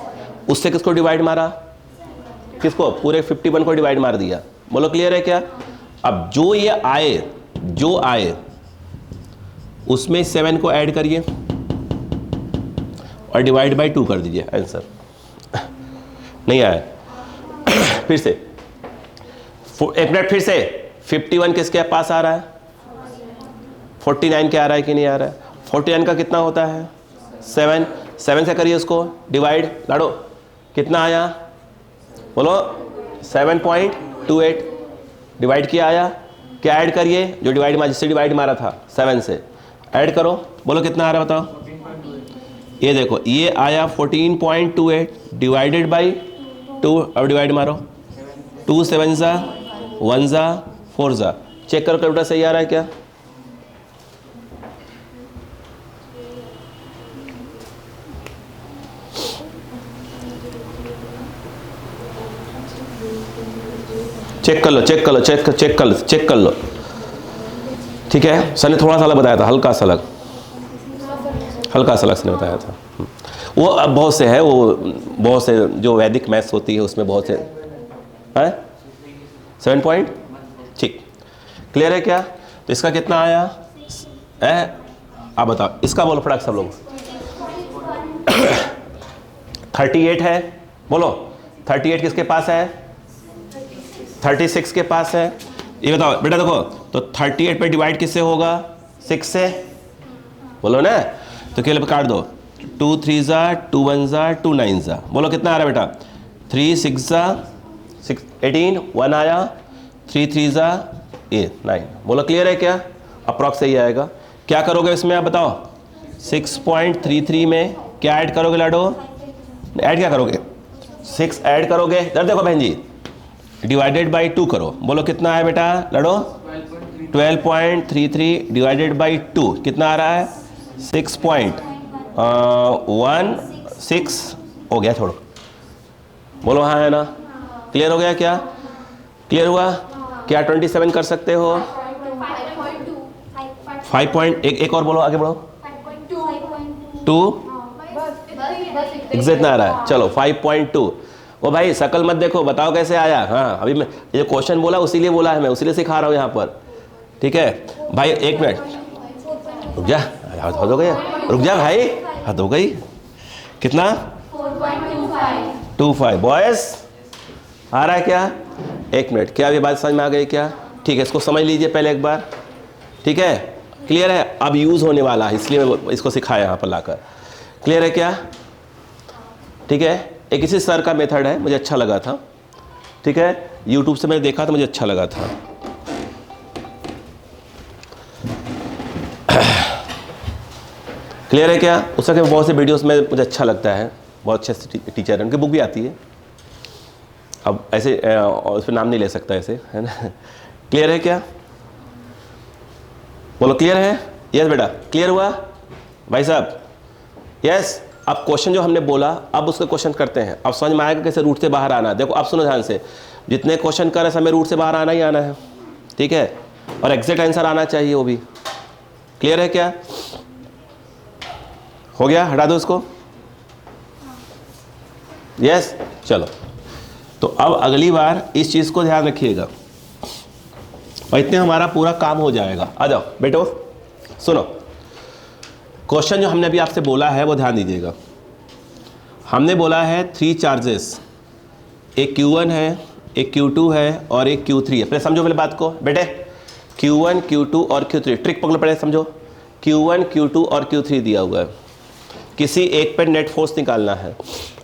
उससे किसको डिवाइड मारा, किसको, पूरे 51 को डिवाइड मार दिया, बोलो क्लियर है क्या। अब जो ये आए उसमें 7 को ऐड करिए और डिवाइड बाय 2 कर दीजिए, आंसर नहीं आया। फिर से एक मिनट, फिर से 51 किसके पास आ रहा है, 49 के आ रहा है कि नहीं आ रहा है, 49 का कितना होता है 7 से करिए उसको डिवाइड, लाडो कितना आया, बोलो 7.28, डिवाइड किया आया, क्या ऐड करिए, जो डिवाइड मारा, जिससे डिवाइड मारा था 7 से ऐड करो, बोलो कितना आ रहा है बताओ। ये देखो ये आया 14.28 डिवाइडेड बाई 2, अब डिवाइड मारो, 2 7 जा 1 जा 4 जा, चेक करो कैलकुलेटर सही आ रहा है क्या। चेक कर लो, चेक कर लो, चेक कर लो, ठीक है। सर ने थोड़ा सा अलग बताया था, हल्का सा अलग सर ने बताया था। वो अब बहुत से है, वो बहुत से जो वैदिक मैथ्स होती है उसमें बहुत से है 7 पॉइंट, ठीक क्लियर है क्या। तो इसका कितना आया है, आप बताओ, इसका बोलो फटाक सब लोग। 38 है, बोलो 38 किसके पास है, 36 के पास है। ये बताओ बेटा, देखो तो 38 पे डिवाइड किससे होगा, 6 से, बोलो ना। तो केवल पे काट दो, 2 3 जा 2 1 जा 2 9 जा, बोलो कितना आ रहा है बेटा, 3 6 जा 6 18, 1 आया, 3 3 जा 9, बोलो क्लियर है क्या। अप्रॉक्स सही आएगा। क्या करोगे इसमें आप बताओ, 6.33 में क्या ऐड करोगे लाडो, ऐड क्या करोगे, 6 ऐड करोगे, इधर देखो बहन जी, डिवाइडेड बाई 2 करो, बोलो कितना है बेटा लड़ो, 12.33 डिवाइडेड बाई 2 कितना आ रहा है, 6.16 हो गया, छोड़ो, बोलो हाँ है ना। क्लियर हो गया क्या, क्लियर हुआ क्या, 27 कर सकते हो, 5 एक और बोलो, आगे बढ़ो, 2 एग्जैक्ट ना आ रहा है, चलो 5.2। ओ भाई शकल मत देखो, बताओ कैसे आया। हाँ अभी मैं ये क्वेश्चन बोला उसीलिए बोला है, मैं उसीलिए सिखा रहा हूँ यहाँ पर, ठीक है भाई। एक मिनट रुक जा, हद हो गया, रुक जा भाई, हद हो गई। कितना 4.25 बॉयज आ रहा है क्या? एक मिनट, क्या अभी बात समझ में आ गई क्या? ठीक है, इसको समझ लीजिए पहले एक बार, ठीक है, क्लियर है? अब यूज होने वाला है इसलिए मैं इसको सिखाया यहाँ पर लाकर, क्लियर है क्या? ठीक है, एक इसी सर का मेथड है, मुझे अच्छा लगा था, ठीक है, यूट्यूब से मैंने देखा था, मुझे अच्छा लगा था। क्लियर है क्या? उसके बहुत से वीडियोस में मुझे अच्छा लगता है, बहुत अच्छे टीचर है, उनकी बुक भी आती है। अब ऐसे उस पर नाम नहीं ले सकता ऐसे, है ना। क्लियर है क्या? बोलो क्लियर है? यस बेटा, क्लियर हुआ भाई साहब? यस। अब क्वेश्चन जो हमने बोला, अब उसके क्वेश्चन करते हैं। अब समझ में आएगा कैसे रूट से बाहर आना है। देखो अब सुनो ध्यान से, जितने क्वेश्चन कर रहे हैं हमें रूट से बाहर आना ही आना है, ठीक है, और एग्जैक्ट आंसर आना चाहिए वो भी। क्लियर है क्या? हो गया, हटा दो इसको। यस, चलो तो अब अगली बार इस चीज को ध्यान रखिएगा और इतने हमारा पूरा काम हो जाएगा। आ जाओ बेटो, सुनो क्वेश्चन जो हमने अभी आपसे बोला है वो ध्यान दीजिएगा। हमने बोला है 3 चार्जेस, एक Q1 है, एक Q2 है और एक Q3 है। पहले समझो पहले बात को बेटे, Q1 Q2 और Q3 ट्रिक पकड़ो पहले, समझो। Q1 Q2 और Q3 दिया हुआ है, किसी एक पे नेट फोर्स निकालना है।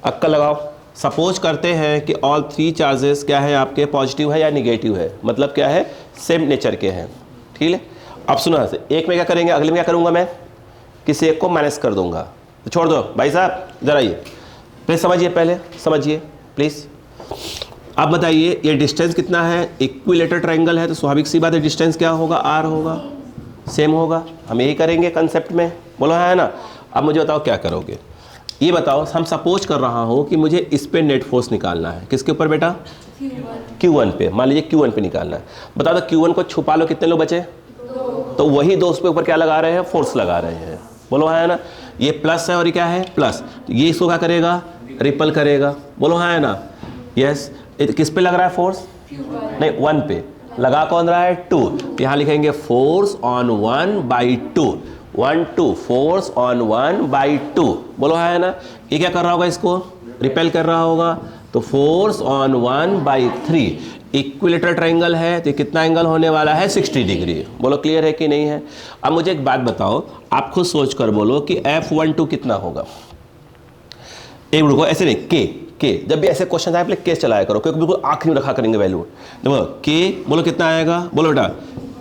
अक्कल लगाओ। सपोज करते हैं कि ऑल 3 चार्जेस क्या है आपके, पॉजिटिव है या निगेटिव है, मतलब क्या है, सेम नेचर के हैं, ठीक है। अब सुनो यहाँ से, एक में क्या करेंगे, अगले में क्या करूँगा मैं, किसी एक को माइनस कर दूंगा। तो छोड़ दो भाई साहब, जरा ये प्लीज़ समझिए, पहले समझिए प्लीज़। अब बताइए ये डिस्टेंस कितना है, इक्विलेटरल ट्रायंगल है तो स्वाभाविक सी बात है डिस्टेंस क्या होगा, आर होगा, सेम होगा। हम यही करेंगे कंसेप्ट में, बोलो है ना। अब मुझे बताओ क्या करोगे, ये बताओ। हम सपोज कर रहा हूँ कि मुझे इस पे नेट फोर्स निकालना है, किसके ऊपर बेटा, Q1 पे। मान लीजिए Q1 पे निकालना है। बता दो Q1 को छुपा लो, कितने लोग बचे, तो वही दो उस पे ऊपर क्या लगा रहे हैं, फोर्स लगा रहे हैं, बोलो है ना। ये प्लस है और ये क्या है, प्लस, तो ये इसको क्या करेगा, रिपल करेगा, बोलो है ना। यस, किस पे लग रहा है फोर्स, नहीं 1 पे लगा, कौन रहा है, 2। यहाँ लिखेंगे फोर्स ऑन 1/2, 1 2 फोर्स ऑन 1/2, बोलो है ना। ये क्या कर रहा होगा, इसको रिपेल कर रहा होगा, तो फोर्स ऑन 1/3। इक्विलेटरल ट्रायंगल है तो कितना एंगल होने वाला है, 60 डिग्री। बोलो क्लियर है कि नहीं है? अब मुझे एक बात बताओ, आप खुद सोच कर बोलो कि F12 कितना होगा। एक रुको, ऐसे नहीं, के जब भी ऐसे क्वेश्चन आए पहले के चलाया करो, क्योंकि बिल्कुल आखिरी में रखा करेंगे वैल्यू। देखो के, बोलो कितना आएगा, बोलो बेटा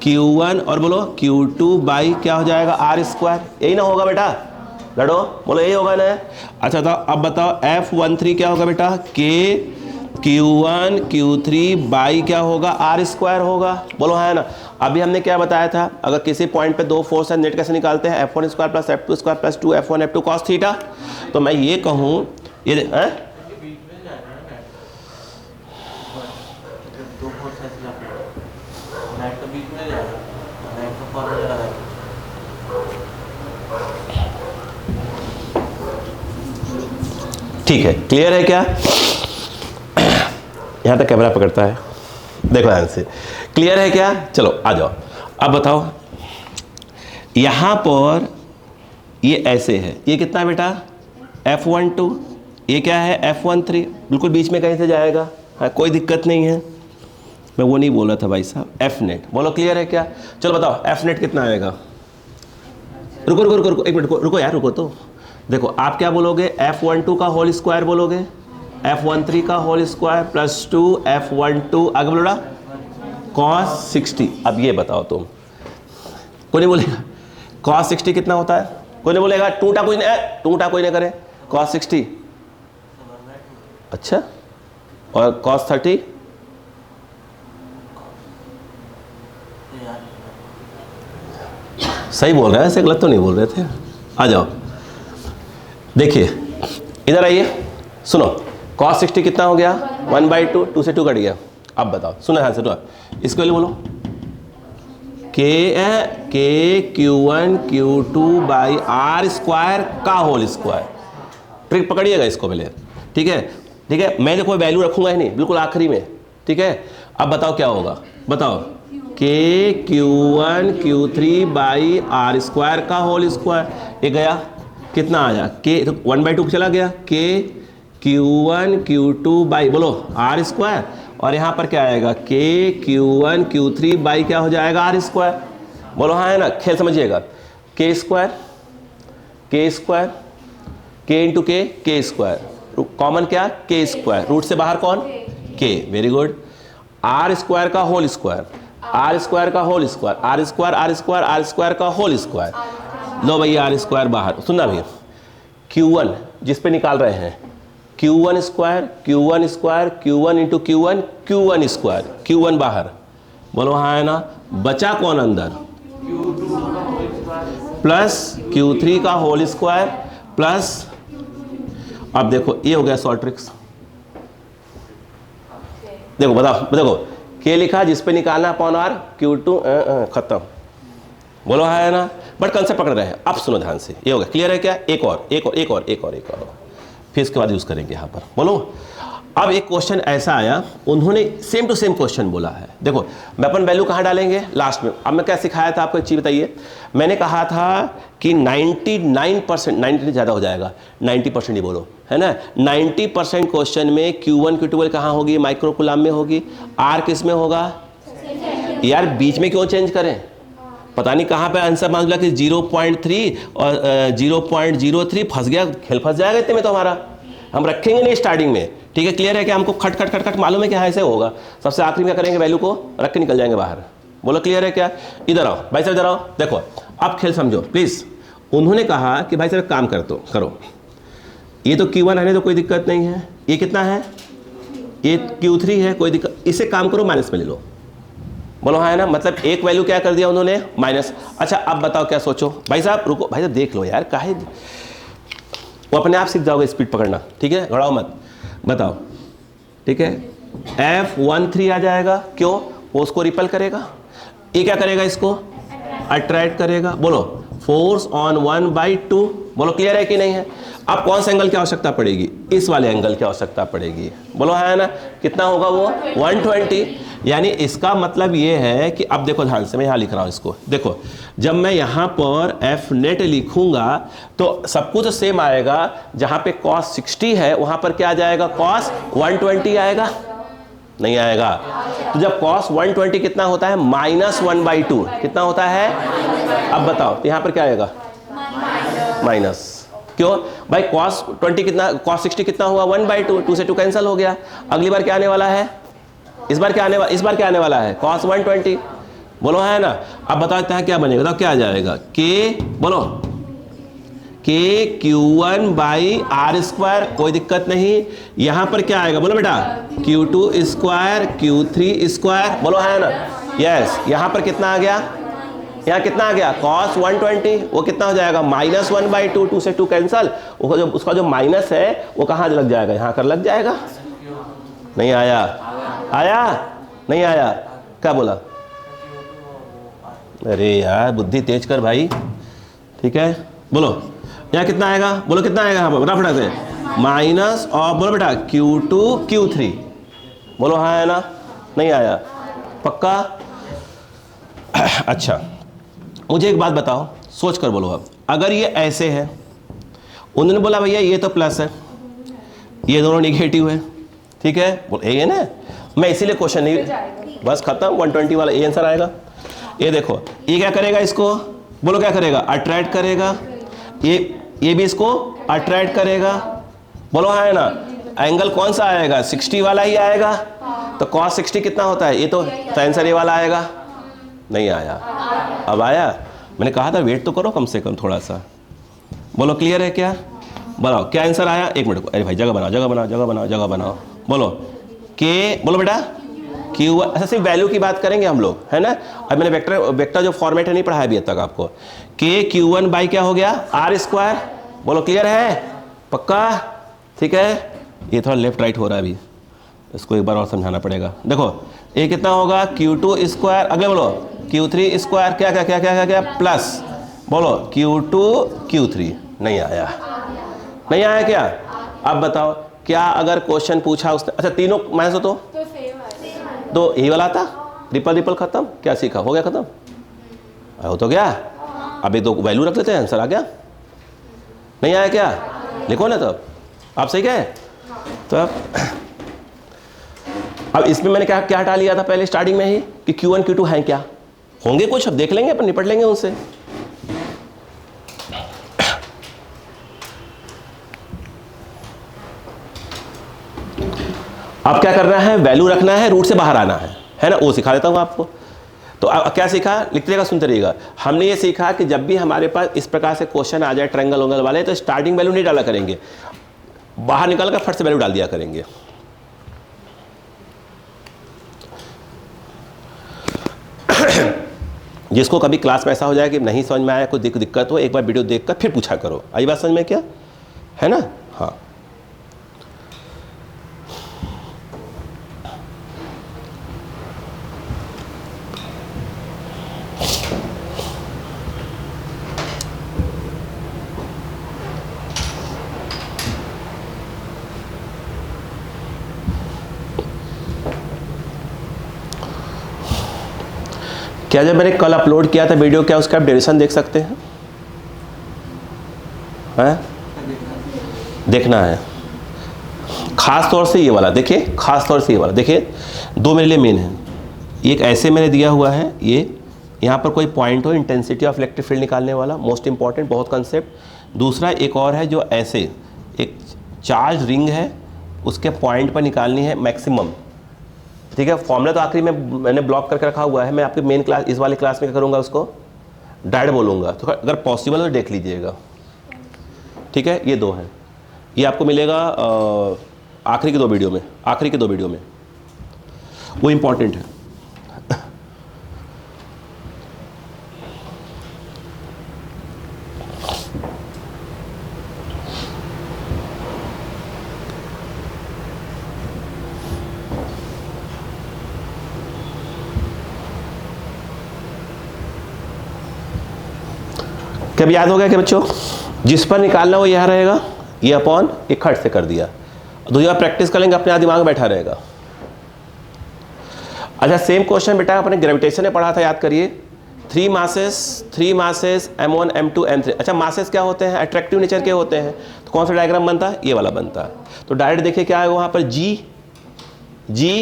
Q1 और बोलो Q2 बाई क्या हो जाएगा, R²। यही ना होगा बेटा, लड़ो, बोलो यही होगा ना। अच्छा तो अब बताओ F13 क्या होगा बेटा, के Q1 Q3 बाई क्या होगा, R² होगा, बोलो है ना। अभी हमने क्या बताया था, अगर किसी पॉइंट पे दो फोर्स है, नेट कैसे निकालते हैं, F1² + F2² + 2 F1 F2 cos theta. तो मैं ये कहूँ, ये ठीक है, क्लियर है क्या? यहाँ तक कैमरा पकड़ता है, देखो ध्यान से, क्लियर है क्या? चलो आ जाओ, अब बताओ यहाँ पर ये ऐसे है, ये कितना बेटा, F12, ये क्या है, F13, बिल्कुल बीच में कहीं से जाएगा, हाँ कोई दिक्कत नहीं है, मैं वो नहीं बोल रहा था भाई साहब। F नेट, बोलो क्लियर है क्या? चलो बताओ F नेट कितना आएगा। रुको रुको रुको रुको, एक मिनट रुको यार, रुको तो देखो, आप क्या बोलोगे, F12 का होल स्क्वायर बोलोगे, F13 का होल स्क्वायर प्लस 2 F12, आगे बोलो cos 60। अब ये बताओ तुम, कोई नहीं बोलेगा cos 60 कितना होता है, कोई नहीं बोलेगा, टूटा कोई नहीं, टूटा कोई नहीं करे, cos 60, अच्छा, और cos 30, सही बोल रहे हैं, ऐसे गलत तो नहीं बोल रहे थे। आ जाओ देखिए, इधर आइए, सुनो, cos 60 कितना हो गया, 1/2, 2 से 2 कट गया। अब बताओ, सुनो ध्यान से, इसको लिए बोलो, के Q1 Q2 बाई R² का होल स्क्वायर, ट्रिक पकड़िएगा इसको पहले, ठीक है, ठीक है। मैं कोई वैल्यू रखूंगा ही नहीं, बिल्कुल आखिरी में, ठीक है। अब बताओ क्या होगा, बताओ, K Q one Q three by R square का होल स्क्वायर, ये गया कितना आया, के 1/2 चला गया, K Q one Q two by बोलो आर स्क्वायर, और यहाँ पर क्या आएगा, K Q one Q three by क्या हो जाएगा आर स्क्वायर, बोलो हाँ है ना, खेल समझिएगा, के स्क्वायर के इंटू के स्क्वायर, कॉमन क्या, के स्क्वायर, रूट से बाहर कौन, K, very good, R square का होल स्क्वायर, आर स्क्वायर का whole square, R square R square R square का होल स्क्वायर, लो भैया आर स्क्वायर बाहर, सुनना भैया, Q1 जिस पे निकाल रहे हैं, Q1 square Q1 square Q1 into Q1 square, Q1 बाहर, बोलो हाँ है ना, बचा कौन अंदर, प्लस Q3 का होल स्क्वायर प्लस, अब देखो ये हो गया शॉर्ट ट्रिक्स, देखो बताओ, देखो के लिखा जिस पे निकालना अपॉन आर, Q2 खत्म, बोलो हाँ है ना, बट कंसेप्ट पकड़ रहे हैं। अब सुनो ध्यान से, ये हो गया, क्लियर है क्या, एक और फिर इसके बाद यूज करेंगे यहाँ पर, बोलो। अब एक क्वेश्चन ऐसा आया, उन्होंने सेम टू सेम क्वेश्चन बोला है, देखो मैं अपन वैल्यू कहाँ डालेंगे, लास्ट में। अब मैं क्या सिखाया था आपको, एक चीज बताइए, मैंने कहा था कि 99%, 90 ज़्यादा हो जाएगा, 90% ही बोलो, है ना, 90% क्वेश्चन में Q1 Q2 कहाँ होगी, माइक्रो कूलम में होगी, आर किस में होगा, यार बीच में क्यों चेंज करें, पता नहीं कहाँ पे आंसर मान लिया कि 0.3 और 0.03 फंस गया, खेल फंस जाएगा इतने में तो हमारा, हम रखेंगे नहीं स्टार्टिंग में, ठीक है, क्लियर है कि हमको खट खट खट खट मालूम है कि हाँ ऐसे होगा, सबसे आखिरी में क्या करेंगे, वैल्यू को रख के निकल जाएंगे बाहर, बोलो क्लियर है क्या। इधर आओ भाई साहब, इधर आओ, देखो अब खेल समझो प्लीज। उन्होंने कहा कि भाई साहब काम करो, ये तो Q1 है तो कोई दिक्कत नहीं है, ये कितना है, ये Q3 है, कोई दिक्कत, इसे काम करो माइनस में ले लो, बोलो हाँ है ना, मतलब एक वैल्यू क्या कर दिया उन्होंने, माइनस। अच्छा अब बताओ क्या सोचो, भाई साहब रुको, भाई साहब देख लो यार, काहे, वो अपने आप सीख जाओगे स्पीड पकड़ना, ठीक है, घबराओ मत, बताओ, ठीक है, F13 आ जाएगा, क्यों, वो उसको रिपेल करेगा, ये क्या करेगा, इसको अट्रैक्ट करेगा, बोलो फोर्स ऑन 1/2, बोलो क्लियर है कि नहीं है। अब कौन सा एंगल की आवश्यकता पड़ेगी, इस वाले एंगल की आवश्यकता पड़ेगी, बोलो है ना, कितना होगा वो 120, यानी इसका मतलब ये है कि अब देखो ध्यान से, मैं यहाँ लिख रहा हूँ इसको, देखो जब मैं यहाँ पर F नेट लिखूंगा तो सब कुछ सेम आएगा, जहाँ पे cos 60 है वहाँ पर क्या आ जाएगा, cos 120 आएगा, नहीं आएगा, तो जब cos 120 कितना होता है, -1/2, कितना होता है, अब बताओ तो यहाँ पर क्या आएगा, माइनस, क्यों भाई, cos 20 कितना, cos 60 कितना हुआ, 1/2, 2 से 2 कैंसिल हो गया, अगली बार क्या आने वाला है, इस बार क्या आने वाला है, cos 120, बोलो है ना। अब बताते हैं क्या बनेगा, बताओ क्या आ जाएगा, के, बोलो के Q1 बाई आर स्क्वायर, कोई दिक्कत नहीं, यहाँ पर क्या आएगा, बोलो बेटा Q2 स्क्वायर Q3 स्क्वायर, बोलो है ना, यस, यहाँ पर कितना आ गया, यहाँ कितना आ गया, cos 120, वो कितना हो जाएगा, -1/2, 2 से 2 कैंसल, उसका जो माइनस है वो कहाँ लग जाएगा, यहाँ कर लग जाएगा, नहीं आया, नहीं आया, क्या बोला, अरे यार बुद्धि तेज कर भाई, ठीक है, बोलो यहाँ कितना आएगा, बोलो कितना आएगा, यहाँ पर फटाफट से माइनस, और बोलो बेटा Q2 Q3, बोलो हाँ है ना, नहीं आया, पक्का। अच्छा मुझे एक बात बताओ, सोच कर बोलो, अब अगर ये ऐसे है, उन्होंने बोला भैया ये तो प्लस है, ये दोनों निगेटिव है, ठीक है, बोल ये ना, मैं इसीलिए क्वेश्चन नहीं, बस खत्म, 120 वाला ये आंसर आएगा। ये देखो ये क्या करेगा, इसको बोलो क्या करेगा, अट्रैक्ट करेगा, ये भी इसको अट्रैक्ट करेगा, बोलो हाँ है ना, एंगल कौन सा आएगा, 60 वाला ही आएगा, तो cos 60 कितना होता है, ये तो आंसर ये वाला आएगा, नहीं आया, अब आया, मैंने कहा था वेट तो करो कम से कम थोड़ा सा, बोलो क्लियर है क्या, बनाओ क्या आंसर आया, एक मिनट को, अरे भाई जगह बनाओ, बोलो के, बोलो बेटा Q1, ऐसा सिर्फ वैल्यू की बात करेंगे हम लोग, है ना, अब मैंने वेक्टर जो फॉर्मेट है नहीं पढ़ाया अभी तक आपको, के Q1 बाई क्या हो गया, आर स्क्वायर, बोलो क्लियर है, पक्का, ठीक है, ये थोड़ा लेफ्ट राइट हो रहा है अभी, इसको एक बार और समझाना पड़ेगा, देखो ये कितना होगा, Q2 स्क्वायर, अगले बोलो Q3 स्क्वायर, क्या प्लस, बोलो Q2 Q3, नहीं आया, नहीं आया क्या? अब बताओ, क्या अगर क्वेश्चन पूछा उसने, अच्छा तीनों माइनस हो तो यही वाला था, रिपल रिपल खत्म, क्या सीखा, हो गया खत्म, हो तो गया। अभी तो वैल्यू रख लेते हैं, आंसर आ गया। नहीं आया क्या? लिखो ना तब, आप सही क्या है? तो अब इसमें मैंने क्या क्या हटा लिया था पहले स्टार्टिंग में ही कि Q1 Q2 हैं क्या, होंगे कुछ, अब देख लेंगे अपन, निपट लेंगे उनसे। अब क्या करना है, वैल्यू रखना है, रूट से बाहर आना है ना, वो सिखा देता हूं आपको। तो अब क्या सीखा, लिखते रहेगा सुनते रहिएगा। हमने ये सीखा कि जब भी हमारे पास इस प्रकार से क्वेश्चन आ जाए ट्रायंगल वंगल वाले, तो स्टार्टिंग वैल्यू नहीं डाला करेंगे, बाहर निकल कर फट से वैल्यू डाल दिया करेंगे। जिसको कभी क्लास में ऐसा हो जाए कि नहीं समझ में आया, कोई दिक्कत हो, एक बार वीडियो देखकर फिर पूछा करो। आई बात समझ में क्या है ना? हाँ, क्या जब मैंने कल अपलोड किया था वीडियो, क्या उसका आप ड्यूरेशन देख सकते हैं? देखना है खास तौर से ये वाला, देखिए खास तौर से ये वाला देखिए, दो मेरे लिए मेन है। एक ऐसे मैंने दिया हुआ है, ये यहाँ पर कोई पॉइंट हो, इंटेंसिटी ऑफ इलेक्ट्रिक फील्ड निकालने वाला, मोस्ट इंपॉर्टेंट, बहुत कंसेप्ट। दूसरा एक और है जो ऐसे एक चार्ज रिंग है, उसके पॉइंट पर निकालनी है मैक्सिमम, ठीक है। फॉर्मूला तो आखिरी में मैंने ब्लॉक करके रखा हुआ है, मैं आपके मेन क्लास, इस वाले क्लास में क्या करूँगा, उसको डायरेक्ट बोलूँगा, तो अगर पॉसिबल तो देख लीजिएगा, ठीक है। ये दो हैं, ये आपको मिलेगा आखिरी के दो वीडियो में, आखिरी के दो वीडियो में, वो इम्पॉर्टेंट है। कब याद हो गया कि बच्चों, जिस पर निकालना वो यह रहेगा, ये अपॉन एक खट से कर दिया, दूसरी बार प्रैक्टिस कर लेंगे, अपने आप दिमाग में बैठा रहेगा। अच्छा, सेम क्वेश्चन बेटा अपने ग्रेविटेशन में पढ़ा था, याद करिए। Three masses M1 M2 M3। अच्छा, मासेस क्या होते हैं, अट्रैक्टिव नेचर के होते हैं, तो कौन सा डायग्राम बनता है, ये वाला बनता है। तो डायरेक्ट देखिए क्या है वहाँ पर, G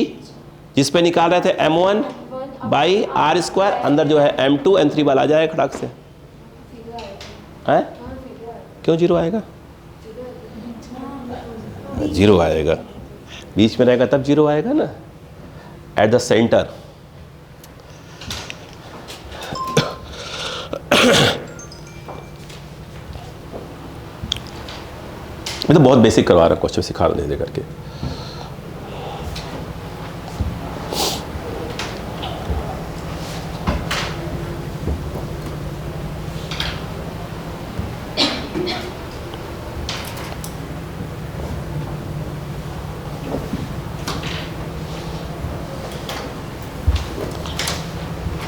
जिस पे निकाल रहे थे M1 बाई R², अंदर जो है M2 M3 वाला आ जाएगा खड़ाक से, है? क्यों जीरो आएगा? जीरो आएगा, बीच में रहेगा तब जीरो आएगा ना, एट द सेंटर। मैं तो बहुत बेसिक करवा रहा हूँ, क्वेश्चन सिखा रहा हूँ दे करके।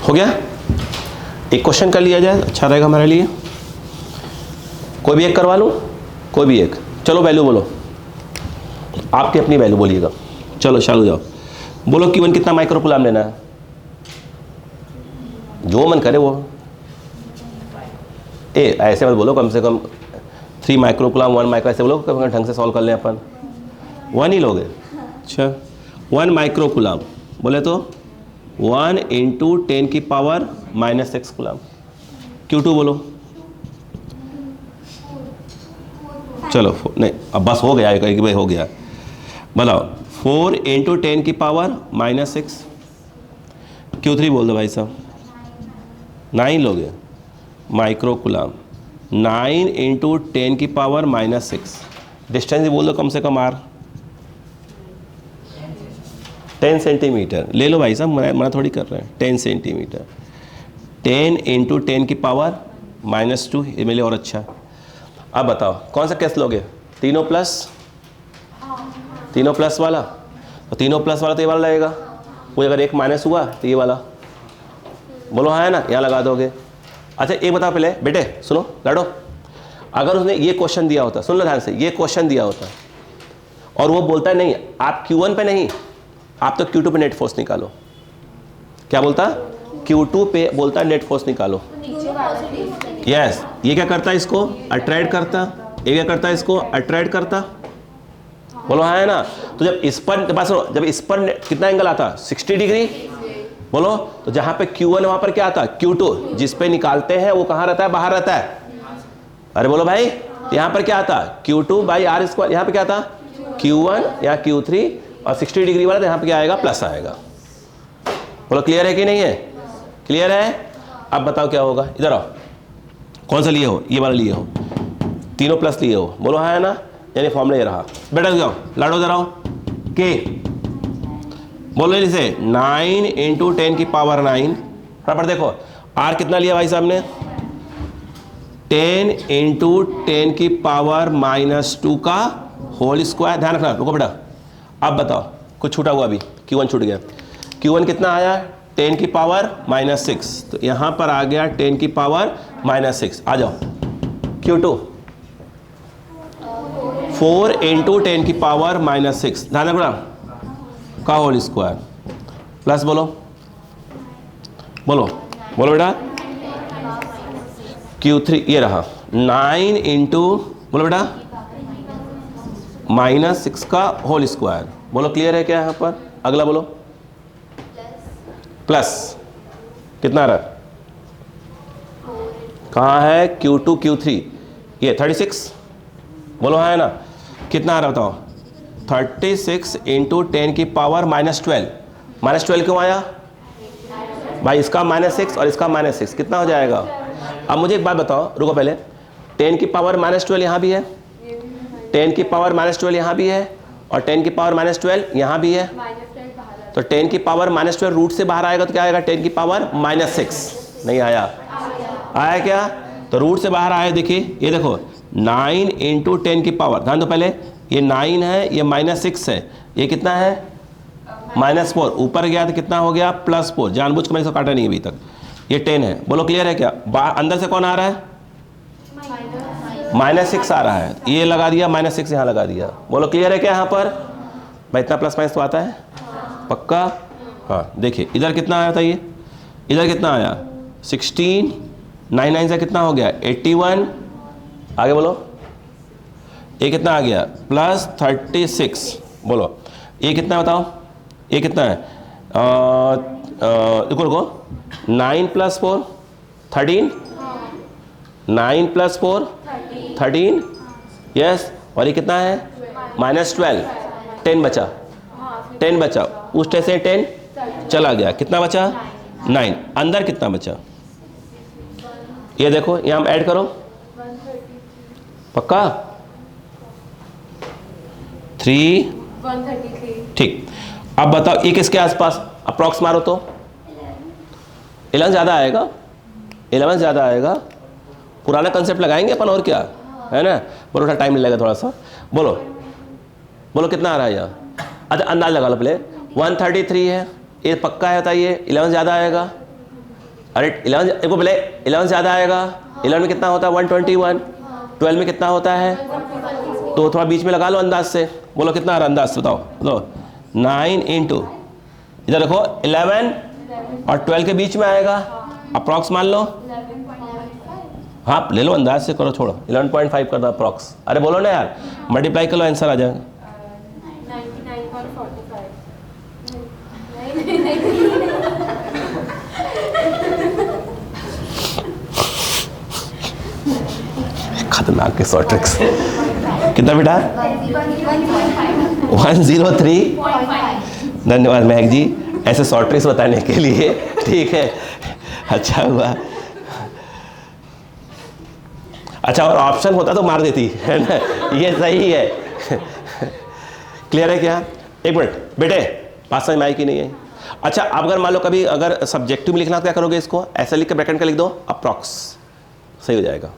हो गया, एक क्वेश्चन कर लिया जाए, अच्छा रहेगा हमारे लिए। कोई भी एक करवा लूँ, कोई भी एक, चलो वैल्यू बोलो, आपकी अपनी वैल्यू बोलिएगा। चलो चालू जाओ, बोलो Q1 कितना माइक्रोकूलम लेना है, जो मन करे वो। ऐसे मत बोलो, कम से कम 3 माइक्रोकूलम 1 माइक्रो, ऐसे बोलो, कम ढंग से सॉल्व कर लें अपन। 1 ही लोगे? अच्छा, 1 माइक्रोकूलम बोले तो 1 इंटू 10 की पावर -6 कूलम। Q2 बोलो, चलो नहीं, अब बस हो गया, एक भाई हो गया, बताओ 4 इंटू 10 की पावर -6। Q3 बोल दो भाई साहब, 9 लोगे माइक्रोकूलम, 9 इंटू 10 की पावर -6। डिस्टेंस बोल दो कम से कम R, 10 सेंटीमीटर ले लो भाई साहब, मना थोड़ी कर रहे हैं, 10 सेंटीमीटर, 10 इंटू 10 की पावर -2, ये मेरे लिए और अच्छा। अब बताओ कौन सा केस लोगे, तीनों प्लस वाला, तो तीनों प्लस वाला तो ये वाला लगेगा, कोई अगर एक माइनस हुआ तो ये वाला, बोलो हाँ है ना, यहाँ लगा दोगे। अच्छा एक बताओ पहले बेटे, सुनो लाडो, अगर उसने ये क्वेश्चन दिया होता, सुन लो ध्यान से, ये क्वेश्चन दिया होता और वो बोलता है नहीं आप Q1 पे नहीं, आप तो Q2 पे नेट फोर्स निकालो, क्या बोलता, Q2 पे बोलता नेट फोर्स निकालो। यस, ये क्या करता है, इसको अट्रैक्ट करता, ये क्या करता है, इसको अट्रैक्ट करता, बोलो हाँ है ना। तो जब इस पर, बस जब इस पर कितना एंगल आता, 60 डिग्री, बोलो। तो जहां पे Q1 वहां पर क्या आता, Q2, जिस पे निकालते हैं वो कहां रहता है, बाहर रहता है। अरे बोलो भाई, यहां पर क्या आता, Q2 बाई आर स्क्वायर, यहां पे क्या आता, Q1 या Q3, और 60 डिग्री वाला तो यहां पे क्या आएगा, प्लस आएगा। बोलो क्लियर है कि नहीं है, क्लियर है। अब बताओ क्या होगा, इधर आओ, कौन सा लिए हो, ये वाला लिए हो, तीनों प्लस लिए हो, बोलो हाँ है ना, यानी फॉर्मूला ये रहा। बेटा जाओ लाडो इधर आओ, के बोलो इसे 9 इंटू 10 की पावर 9, बराबर देखो आर कितना लिया भाई साहब ने, 10 इंटू 10 की पावर -2 का होल स्क्वायर। ध्यान रखना, रुको बेटा। अब बताओ कुछ छूटा हुआ, अभी Q1 छूट गया, Q1 कितना आया, 10 की पावर -6, तो यहां पर आ गया 10 की पावर -6। आ जाओ Q2 4 इंटू 10 की पावर -6, ध्यान रखना, का होल स्क्वायर, प्लस बोलो बोलो बोलो बेटा, Q3 ये रहा 9 इंटू, बोलो बेटा, -6 का होल स्क्वायर। बोलो क्लियर है क्या यहाँ पर, अगला बोलो, प्लस कितना रहा, कहाँ है, Q2 Q3 ये 36, बोलो हाँ है ना, कितना आ रहा बताओ, 36 इंटू 10 की पावर -12, -12 क्यों आया भाई, इसका -6 और इसका -6 कितना हो जाएगा। अब मुझे एक बात बताओ, रुको पहले, 10 की पावर -12 यहाँ भी है, 10 की पावर -12 यहाँ भी है, और 10 की पावर -12 यहाँ भी है, तो 10 की पावर -12 रूट से बाहर आएगा तो क्या आएगा, 10 की पावर -6, नहीं आया, आया क्या, तो रूट से बाहर आया, देखिए ये देखो 9 इंटू 10 की पावर, ध्यान दो पहले, ये 9 है, ये -6 है, ये कितना है -4, ऊपर गया तो कितना हो गया, +4, जानबूझ के मैंने इसको काटा नहीं अभी तक, ये 10 है। बोलो क्लियर है क्या, अंदर से कौन आ रहा है, -6 आ रहा है, ये लगा दिया, -6 यहाँ लगा दिया। बोलो क्लियर है क्या यहाँ पर भाई, इतना प्लस माइनस तो आता है पक्का। हाँ देखिए इधर कितना आया था, ये इधर कितना आया 16, 9 9 से कितना हो गया 81, आगे बोलो, ये कितना आ गया +36, बोलो ये कितना बताओ, ये कितना है, रुको 9 + 4 13, 9 + 4 13, यस, और ये कितना है -12, 10 बचा, 10 बचा, उस टे से 10 चला गया, कितना बचा 9, अंदर कितना बचा, ये देखो यहाँ ऐड करो, पक्का 133, ठीक। अब बताओ ये किसके आसपास, अप्रॉक्स मारो तो 11 ज़्यादा आएगा, 11 ज़्यादा आएगा, पुराना कंसेप्ट लगाएंगे अपन, और क्या है ना, बोलो थोड़ा टाइम लगेगा थोड़ा सा, बोलो बोलो कितना आ रहा है यहाँ, अच्छा अंदाज लगा लो पहले, 133 है, ये पक्का है, बताइए 11 ज़्यादा आएगा, अरे 11 देखो पहले 11 ज़्यादा आएगा, 11 में कितना होता है 121, 12 में कितना होता है, तो थोड़ा बीच में लगा लो अंदाज से, बोलो कितना आ रहा है अंदाज से बताओ, बोलो 9 इंटू, इधर देखो 11 और 12 के बीच में आएगा, अप्रॉक्स मान लो, हाँ ले लो अंदाज से करो, छोड़ो 11.5 कर दो अप्रॉक्स, अरे बोलो ना यार, मल्टीप्लाई कर लो आंसर आ जाएगा 99.45, खतरनाक के शॉर्ट ट्रिक्स, कितना बेटा 103, धन्यवाद महक जी ऐसे शॉर्ट ट्रिक्स बताने के लिए, ठीक है अच्छा हुआ। अच्छा और ऑप्शन होता तो मार देती है ना, ये सही है क्लियर है क्या, एक मिनट बेटे बात समझ में आई कि नहीं है। अच्छा अब अगर मान लो कभी अगर सब्जेक्टिव में लिखना तो क्या करोगे, इसको ऐसा लिख के ब्रैकेट का लिख दो अप्रॉक्स, सही हो जाएगा,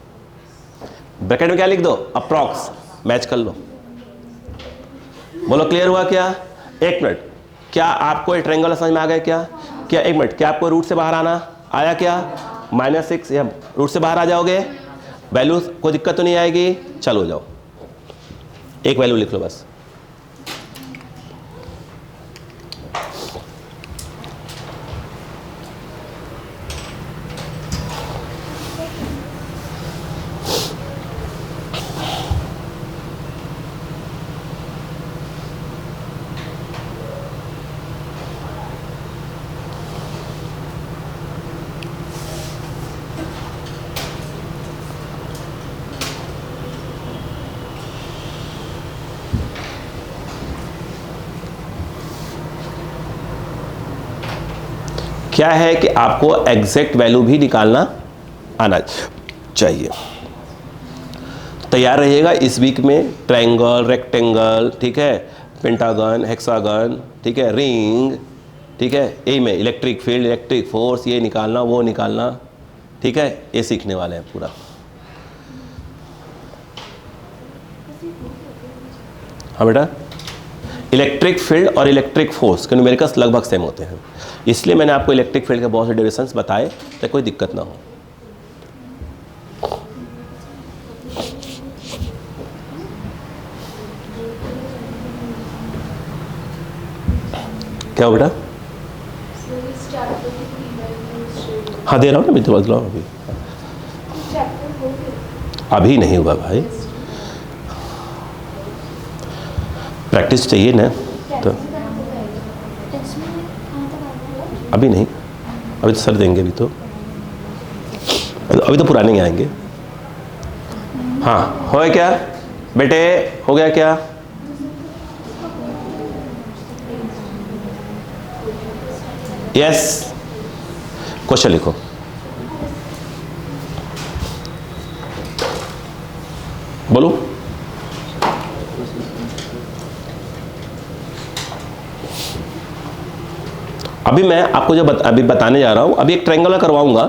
ब्रैकेट में क्या लिख दो अप्रॉक्स, मैच कर लो, बोलो क्लियर हुआ क्या। एक मिनट, क्या आपको एक ट्रायंगल समझ में आ गया क्या एक मिनट, क्या आपको रूट से बाहर आना आया क्या, -6 या रूट से बाहर आ जाओगे, वैल्यू कोई दिक्कत तो नहीं आएगी? चलो जाओ, एक वैल्यू लिख लो बस। क्या है कि आपको एग्जैक्ट वैल्यू भी निकालना आना चाहिए। तैयार रहिएगा इस वीक में। ट्रायंगल, रेक्टेंगल, ठीक है, पेंटागन, हेक्सागन, ठीक है, रिंग, ठीक है, ए में इलेक्ट्रिक फील्ड, इलेक्ट्रिक फोर्स, ये निकालना वो निकालना, ठीक है, ये सीखने वाले हैं पूरा। हाँ बेटा, इलेक्ट्रिक फील्ड और इलेक्ट्रिक फोर्स के न्यूमेरिकल्स लगभग सेम होते हैं, इसलिए मैंने आपको इलेक्ट्रिक फील्ड के बहुत से डेरिवेशंस बताए ताकि कोई दिक्कत ना हो। क्या हो बेटा? हाँ दे रहा हूँ ना, मैं तो बदला हूँ अभी नहीं हुआ भाई, प्रैक्टिस चाहिए ना, तो अभी नहीं, अभी तो सर देंगे, अभी तो पुराने ही आएंगे। हाँ हो गया क्या बेटे, हो गया क्या? यस, क्वेश्चन लिखो। बोलो। अभी मैं आपको जो अभी बताने जा रहा हूं, अभी एक ट्रायंगल करवाऊंगा,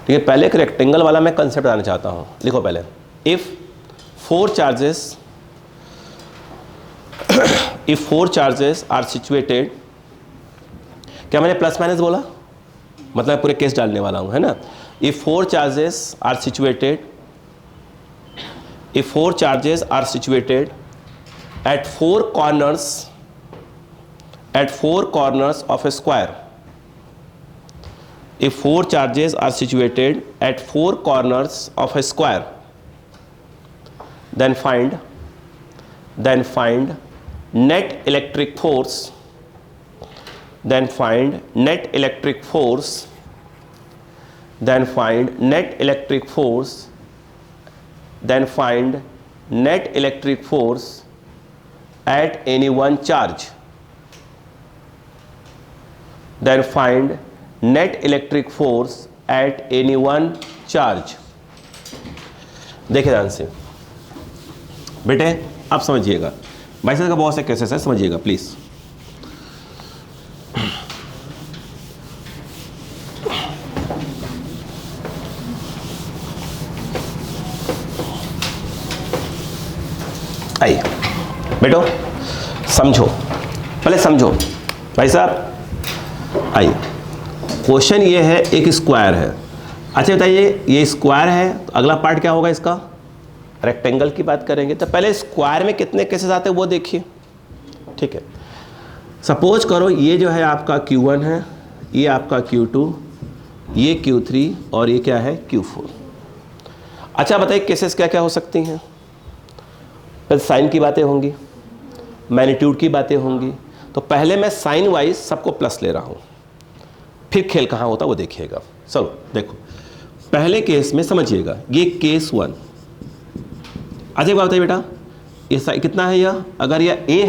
ठीक है, पहले एक रेक्टेंगल वाला मैं कंसेप्ट बताना चाहता हूं। लिखो पहले, if four charges are situated, क्या मैंने प्लस माइनस बोला? मतलब पूरे केस डालने वाला हूं, है ना। If four charges are situated at four corners of a square. If four charges are situated at four corners of a square, then find net electric force. Then find net electric force at any one charge. Then find net electric force at any one charge. देखिए ध्यान से बेटे, आप समझिएगा, बाइसेंस का बहुत से केसेस है, समझिएगा प्लीज। आइए बेटो, समझो, पहले समझो भाई साहब। आइए, क्वेश्चन ये है, एक स्क्वायर है। अच्छा बताइए, ये स्क्वायर है तो अगला पार्ट क्या होगा इसका? रेक्टेंगल की बात करेंगे, तो पहले स्क्वायर में कितने केसेस आते हैं वो देखिए, ठीक है। सपोज करो ये जो है आपका Q1 है, ये आपका Q2, ये Q3 और ये क्या है Q4। अच्छा बताइए केसेस क्या क्या हो सकती हैं? पहले साइन की बातें होंगी, मैग्नीट्यूड की बातें होंगी, तो पहले मैं साइन वाइज सबको प्लस ले रहा हूं, फिर खेल कहाँ होता वो देखिएगा। चलो देखो, पहले केस में समझिएगा, ये केस 1। अच्छा एक बात बताइए बेटा, ये कितना है? यह अगर यह A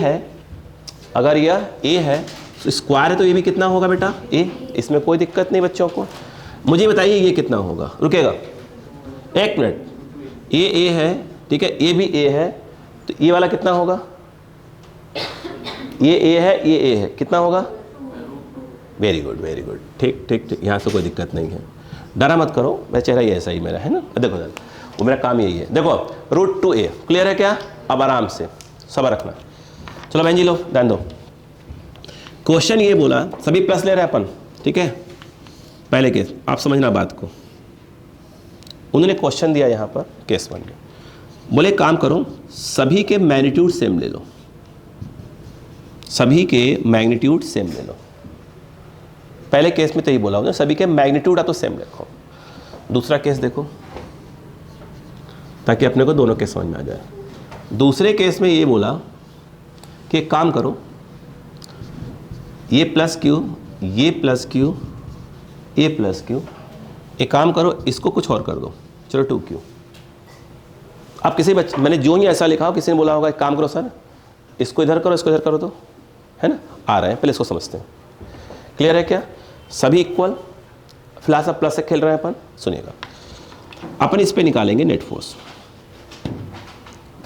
है, तो स्क्वायर है, तो ये भी कितना होगा बेटा? A। इसमें कोई दिक्कत नहीं बच्चों को। मुझे बताइए ये कितना होगा? रुकेगा एक मिनट, ये A है, ठीक है, ये भी A है, तो ये वाला कितना होगा? ये A है, ये A है, कितना होगा? वेरी गुड, वेरी गुड, ठीक ठीक ठीक, यहाँ से कोई दिक्कत नहीं है, डरा मत करो, मेरा चेहरा ये ऐसा ही मेरा है ना। देखो वो मेरा काम यही है। देखो √2a क्लियर है क्या? अब आराम से सब्र रखना। चलो बहन जी लो, ध्यान दो। क्वेश्चन ये बोला, सभी प्लस ले रहे हैं अपन, ठीक है, पहले केस आप समझना बात को। उन्होंने क्वेश्चन दिया यहाँ पर केस 1 में, बोले काम करो सभी के मैग्नीट्यूड सेम ले लो, सभी के मैग्नीट्यूड सेम ले लो। पहले केस में तो यही बोला उन्होंने सभी के मैग्नीट्यूड आ तो सेम रखो। दूसरा केस देखो ताकि अपने को दोनों केस समझ में आ जाए। दूसरे केस में ये बोला कि एक काम करो ये प्लस क्यू, ये प्लस क्यू, ये प्लस क्यू, एक काम करो इसको कुछ और कर दो, चलो 2q। आप किसी बच्चे, मैंने जो ही ऐसा लिखा हो किसी ने बोला होगा एक काम करो सर इसको इधर करो इसको इधर करो, तो है ना आ रहे हैं, पहले इसको समझते हैं। क्लियर है क्या? सभी इक्वल, फिलहाल सब प्लस से खेल रहे हैं अपन। सुनिएगा अपन इस पे निकालेंगे नेट फोर्स।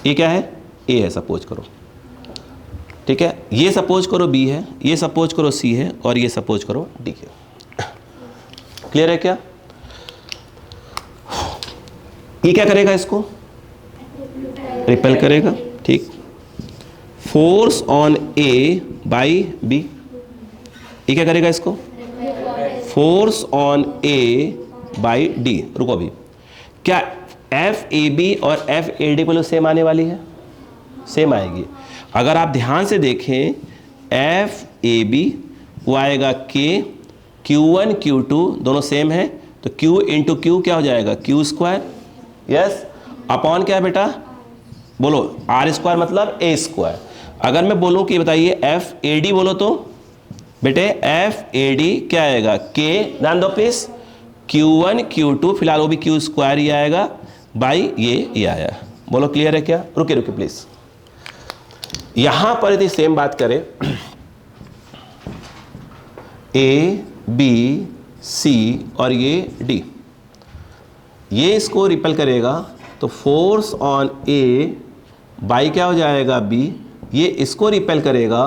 ये क्या है? ए है सपोज करो, ठीक है। ये सपोज करो बी है, ये सपोज करो सी है और ये सपोज करो डी है। क्लियर है क्या? ये क्या करेगा? इसको रिपेल करेगा, ठीक। Force on A by B, ये क्या करेगा? इसको force on A by D. रुको अभी, क्या एफ ए बी और एफ ए डी को सेम आने वाली है? सेम आएगी। अगर आप ध्यान से देखें एफ ए बी वो आएगा के, Q1 Q2 दोनों सेम है तो Q इंटू क्यू क्या हो जाएगा? Q square. यस, अपॉन क्या बेटा? बोलो R स्क्वायर मतलब A स्क्वायर। अगर मैं बोलूं कि बताइए एफ ए डी बोलो तो बेटे एफ ए डी क्या आएगा? के, ध्यान दो प्लीज, Q1 Q2 फिलहाल वो भी Q स्क्वायर ही आएगा बाई ये आया। बोलो क्लियर है क्या? रुके रुके प्लीज, यहां पर यदि सेम बात करें ए बी सी और ये डी, ये इसको रिपेल करेगा तो फोर्स ऑन ए बाई क्या हो जाएगा? बी। ये इसको रिपेल करेगा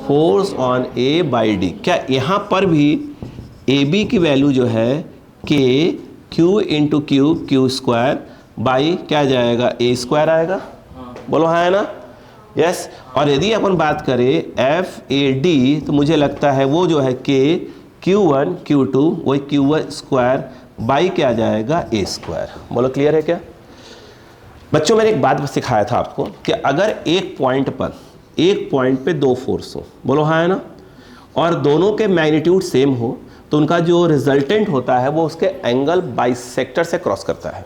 force on A by D. क्या यहां पर भी ए बी की वैल्यू जो है के Q into Q, Q square by क्या आ जाएगा? ए स्क्वायर आएगा। बोलो हाँ है ना? यस। और यदि अपन बात करें एफ ए डी तो मुझे लगता है वो जो है के Q1 Q2 वही Q1 स्क्वायर बाई क्या आ जाएगा? ए स्क्वायर। बोलो क्लियर है क्या? बच्चों मैंने एक बात सिखाया था आपको कि अगर एक पॉइंट पे दो फोर्स हो, बोलो हाँ है ना, और दोनों के मैग्नीट्यूड सेम हो तो उनका जो रिजल्टेंट होता है वो उसके एंगल बाइसेक्टर से क्रॉस करता है।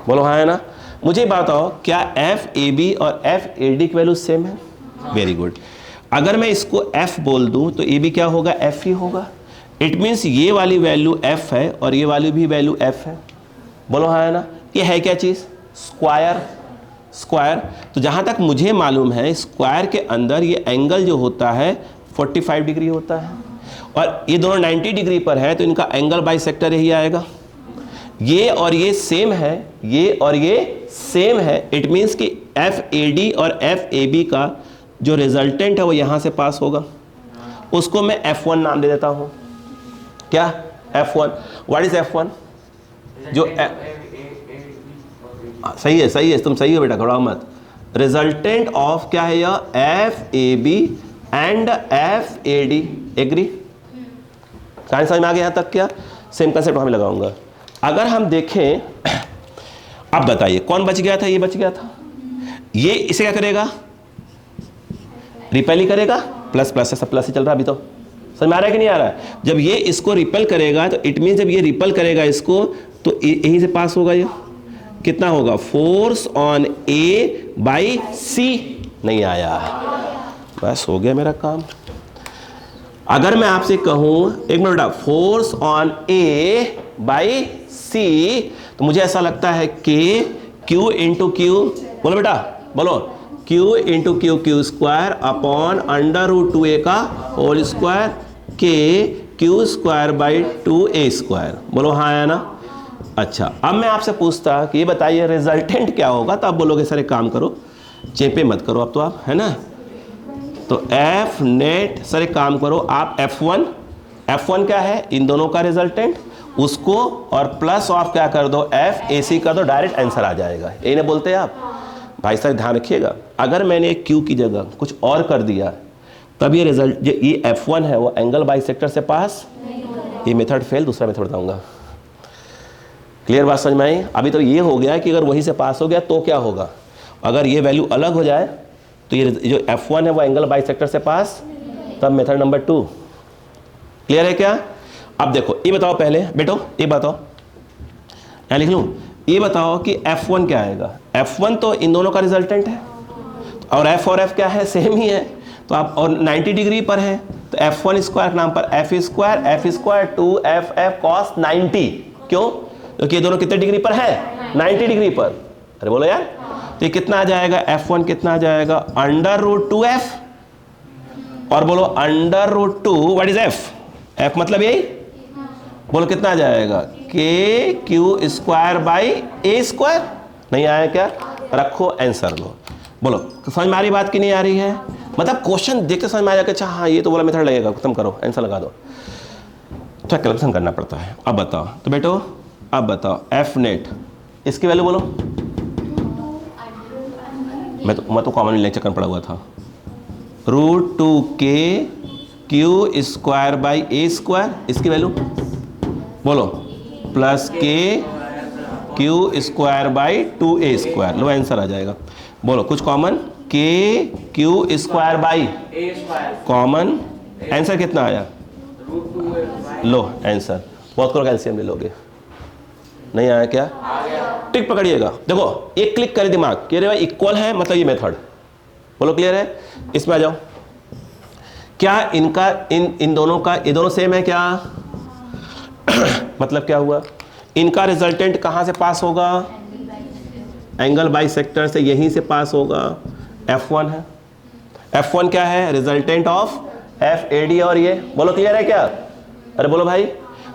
बोलो हाँ है ना? मुझे बताओ क्या एफ ए बी और एफ ए डी की वैल्यू सेम है? Very good. अगर मैं इसको एफ बोल दूं तो ए बी क्या होगा? एफ ही होगा। इट मीन्स ये वाली वैल्यू एफ है और ये वाली भी वैल्यू एफ है। बोलो हाँ है ना? ये है क्या चीज़? स्क्वायर। स्क्वायर तो जहाँ तक मुझे मालूम है स्क्वायर के अंदर ये एंगल जो होता है 45 डिग्री होता है और ये दोनों 90 डिग्री पर है तो इनका एंगल बाइसेक्टर यही आएगा। ये और ये सेम है, ये और ये सेम है। इट मीन्स कि एफ ए डी और एफ ए बी का जो रिजल्टेंट है वो यहाँ से पास होगा, उसको मैं F1 नाम दे देता हूँ। क्या? F1। What is F1? जो सही है, तुम सही हो बेटा, घबराओ मत। रिजल्टेंट ऑफ क्या है यह? F A B and F A D. Agree? Science समझ में आ गया यहाँ तक? क्या सेम कंसेप्ट वहां में लगाऊंगा। अगर हम देखें, अब बताइए कौन बच गया था? ये बच गया था। ये इसे क्या करेगा? रिपेल ही करेगा। प्लस प्लस है, सब प्लस ही चल रहा है अभी। तो समझ में आ रहा है कि नहीं आ रहा है? जब ये इसको रिपेल करेगा तो इट मीन जब ये रिपेल करेगा इसको तो यहीं से पास होगा। ये कितना होगा? फोर्स ऑन ए बाई सी। नहीं आया, बस हो गया मेरा काम। अगर मैं आपसे कहूं एक मिनट बेटा, फोर्स ऑन ए बाई सी तो मुझे ऐसा लगता है कि क्यू इंटू क्यू, बोलो बेटा बोलो, Q into Q, Q square upon under root 2a का whole square K Q square by 2a square. बोलो हाँ है ना? अच्छा, अब मैं आपसे पूछता कि ये बताइए रिजल्टेंट क्या होगा, तो आप बोलोगे सर एक काम करो, चेपे मत करो अब तो आप, है ना? तो एफ नेट, सर एक काम करो आप F1 क्या है? इन दोनों का रिजल्टेंट, उसको और प्लस ऑफ क्या कर दो? एफ ए सी कर दो, डायरेक्ट आंसर आ जाएगा। यही ना बोलते हैं आप? भाई साहब ध्यान रखिएगा, अगर मैंने क्यू की जगह कुछ और कर दिया तब ये रिजल्ट, ये F1 है वो एंगल बाइसेक्टर से पास, ये मेथड फेल, दूसरा मेथड बताऊंगा। क्लियर बात समझ में आई? अभी तो ये हो गया कि अगर वहीं से पास हो गया तो क्या होगा, अगर ये वैल्यू अलग हो जाए तो ये जो F1 है वो एंगल बाइसेक्टर से पास, तब मेथड नंबर 2। क्लियर है क्या? अब देखो ये बताओ पहले बेटो, ये बताओ, यहाँ लिख लूँ, ये बताओ कि F1 क्या आएगा। F1 तो इन दोनों का रिजल्टेंट है और F और F क्या है, सेम ही है, तो आप और 90 डिग्री पर है तो F1 स्क्वायर के नाम पर F स्क्वायर 2FF cos 90। क्यों? क्योंकि ये दोनों कितने डिग्री पर है, 90 डिग्री पर। अरे बोलो यार, तो ये कितना आ जाएगा, F1 कितना आ जाएगा, √2F, और बोलो √2 व्हाट इज F मतलब यही, बोलो कितना आ जाएगा, KQ square by A square. नहीं आया क्या? रखो आंसर लो। बोलो समझ में आ रही बात की नहीं आ रही है? मतलब क्वेश्चन देखते समझ में आ जाएगा, अच्छा हाँ ये तो बोला मेथड लगेगा, खत्म करो, आंसर लगा दो। तो कैलकुलेशन करना पड़ता है। अब बताओ तो बेटो, अब बताओ F नेट, इसकी वैल्यू बोलो। मैं तो कॉमन लेक्चर करना पड़ा हुआ था, √2KQ square by A square, इसकी वैल्यू बोलो, plus KQ square by 2A square. लो आंसर आ जाएगा। बोलो कुछ common, KQ square by common, answer कितना आया, लो आंसर। बहुत करो कैल्शियम ले लोगे, नहीं आया क्या? टिक पकड़िएगा। देखो एक क्लिक करे दिमाग कि अरे भाई इक्वल है मतलब ये मेथड, बोलो क्लियर है? इसमें आ जाओ, क्या इनका इन दोनों का, ये दोनों सेम है क्या? मतलब क्या हुआ, इनका रिजल्टेंट कहाँ से पास होगा, एंगल बाइसेक्टर से, यहीं से पास होगा। F1 है, F1 क्या है, रिजल्टेंट ऑफ FAD, और ये बोलो क्लियर है क्या? अरे बोलो भाई,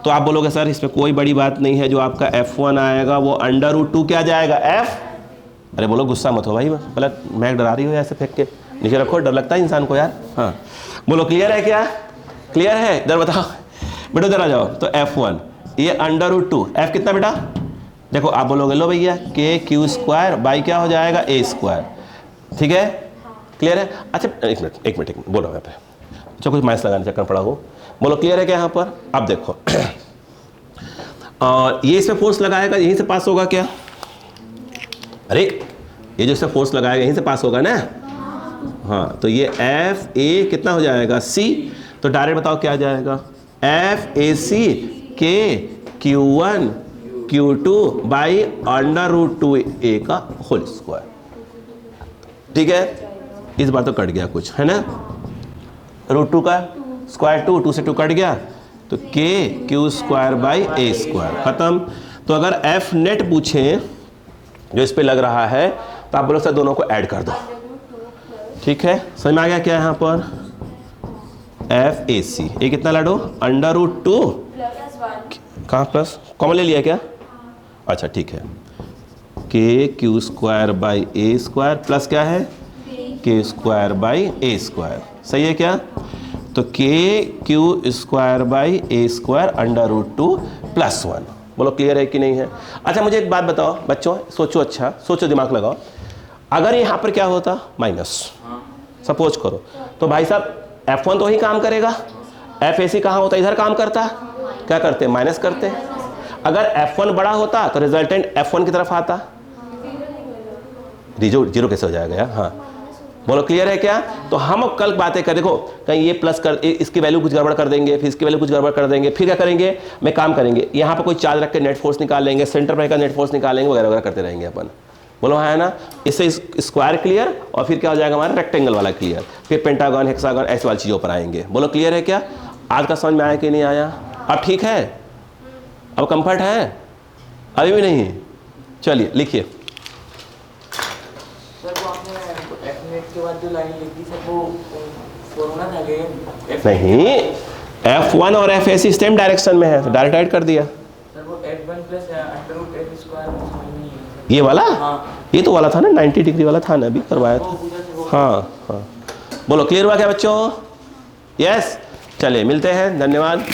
तो आप बोलोगे सर इसमें कोई बड़ी बात नहीं है, जो आपका F1 आएगा वो √2 क्या जाएगा, F। अरे बोलो गुस्सा मत हो भाई, मतलब मैं डरा रही हूँ ऐसे फेंक के, नीचे रखो, डर लगता है इंसान को यार। हाँ बोलो क्लियर है क्या? क्लियर है? इधर बताओ बेटो, इधर आ जाओ। तो F1 ये √2, F कितना बेटा, देखो आप बोलोगे लो भैया KQ स्क्वायर बाई क्या हो जाएगा, A स्क्वायर। ठीक है, क्लियर है? अच्छा एक मिनट बोलो, यहाँ पे अच्छा कुछ मैथ्स लगाने चक्कर पड़ा हो, बोलो क्लियर है क्या यहाँ पर? अब देखो और ये इसमें फोर्स लगाएगा, यहीं से पास होगा क्या? अरे ये जो इसमें फोर्स लगाएगा यहीं से पास होगा ना। हाँ तो ये FA कितना हो जाएगा, C, तो डायरेक्ट बताओ क्या आ जाएगा, FAC KQ1 Q2 by √2A का होल स्क्वायर। ठीक है, इस बार तो कट गया कुछ है ना, √2 का स्क्वायर 2 से 2 कट गया, तो KQ square by A square, खत्म। तो अगर F नेट पूछे जो इस पे लग रहा है तो आप बोलो सर दोनों को ऐड कर दो। ठीक है, समझ में आ गया क्या यहाँ पर, FAC ये कितना लाडो, √2 कहाँ प्लस कॉमन ले लिया क्या? अच्छा ठीक है, KQ square by A square plus क्या है, K square by A square, सही है क्या? तो KQ square by A square √2 + 1। बोलो क्लियर है कि नहीं है? अच्छा मुझे एक बात बताओ बच्चों, सोचो, अच्छा सोचो, दिमाग लगाओ, अगर यहाँ पर क्या होता माइनस, सपोज करो, तो भाई साहब F1 तो ही काम करेगा, FAC कहाँ होता, इधर काम करता, क्या करते, माइनस करते। अगर F1 बड़ा होता तो रिजल्टेंट F1 की तरफ आता, जीरो कैसे हो जाएगा यार? हाँ बोलो क्लियर है क्या? तो हम अब कल बातें कर, देखो कहीं ये प्लस कर, इसकी वैल्यू कुछ गड़बड़ कर देंगे, फिर इसकी वैल्यू कुछ गड़बड़ कर देंगे, फिर क्या करेंगे, मैं काम करेंगे यहाँ पर कोई चार्ज रख के नेट फोर्स निकाल लेंगे, सेंटर पर का नेट फोर्स निकालेंगे, वगैरह वगैरह करते रहेंगे अपन। बोलो हाँ है ना? इससे स्क्वायर क्लियर, और फिर क्या हो जाएगा हमारा रेक्टेंगल वाला क्लियर, फिर पेंटागन, हेक्सागन, ऐसे वाली चीज़ों पर आएंगे। बोलो क्लियर है क्या? आज का समझ में आया कि नहीं आया? अब ठीक है, अब कंफर्ट है? अभी भी नहीं? चलिए लिखिए। सर वो आपने F के बाद जो लाइन लिखी सर वो फॉर्मूला था कि नहीं, F1 और FAC सेम डायरेक्शन में है, तो डायरेक्ट ऐड कर दिया। सर वो F1 + √F स्क्वायर नहीं है ये वाला? हाँ। ये तो वाला था ना, 90 डिग्री वाला था ना, अभी करवाया था। हाँ हाँ, बोलो क्लियर हुआ क्या बच्चों? यस, चलिए मिलते हैं, धन्यवाद।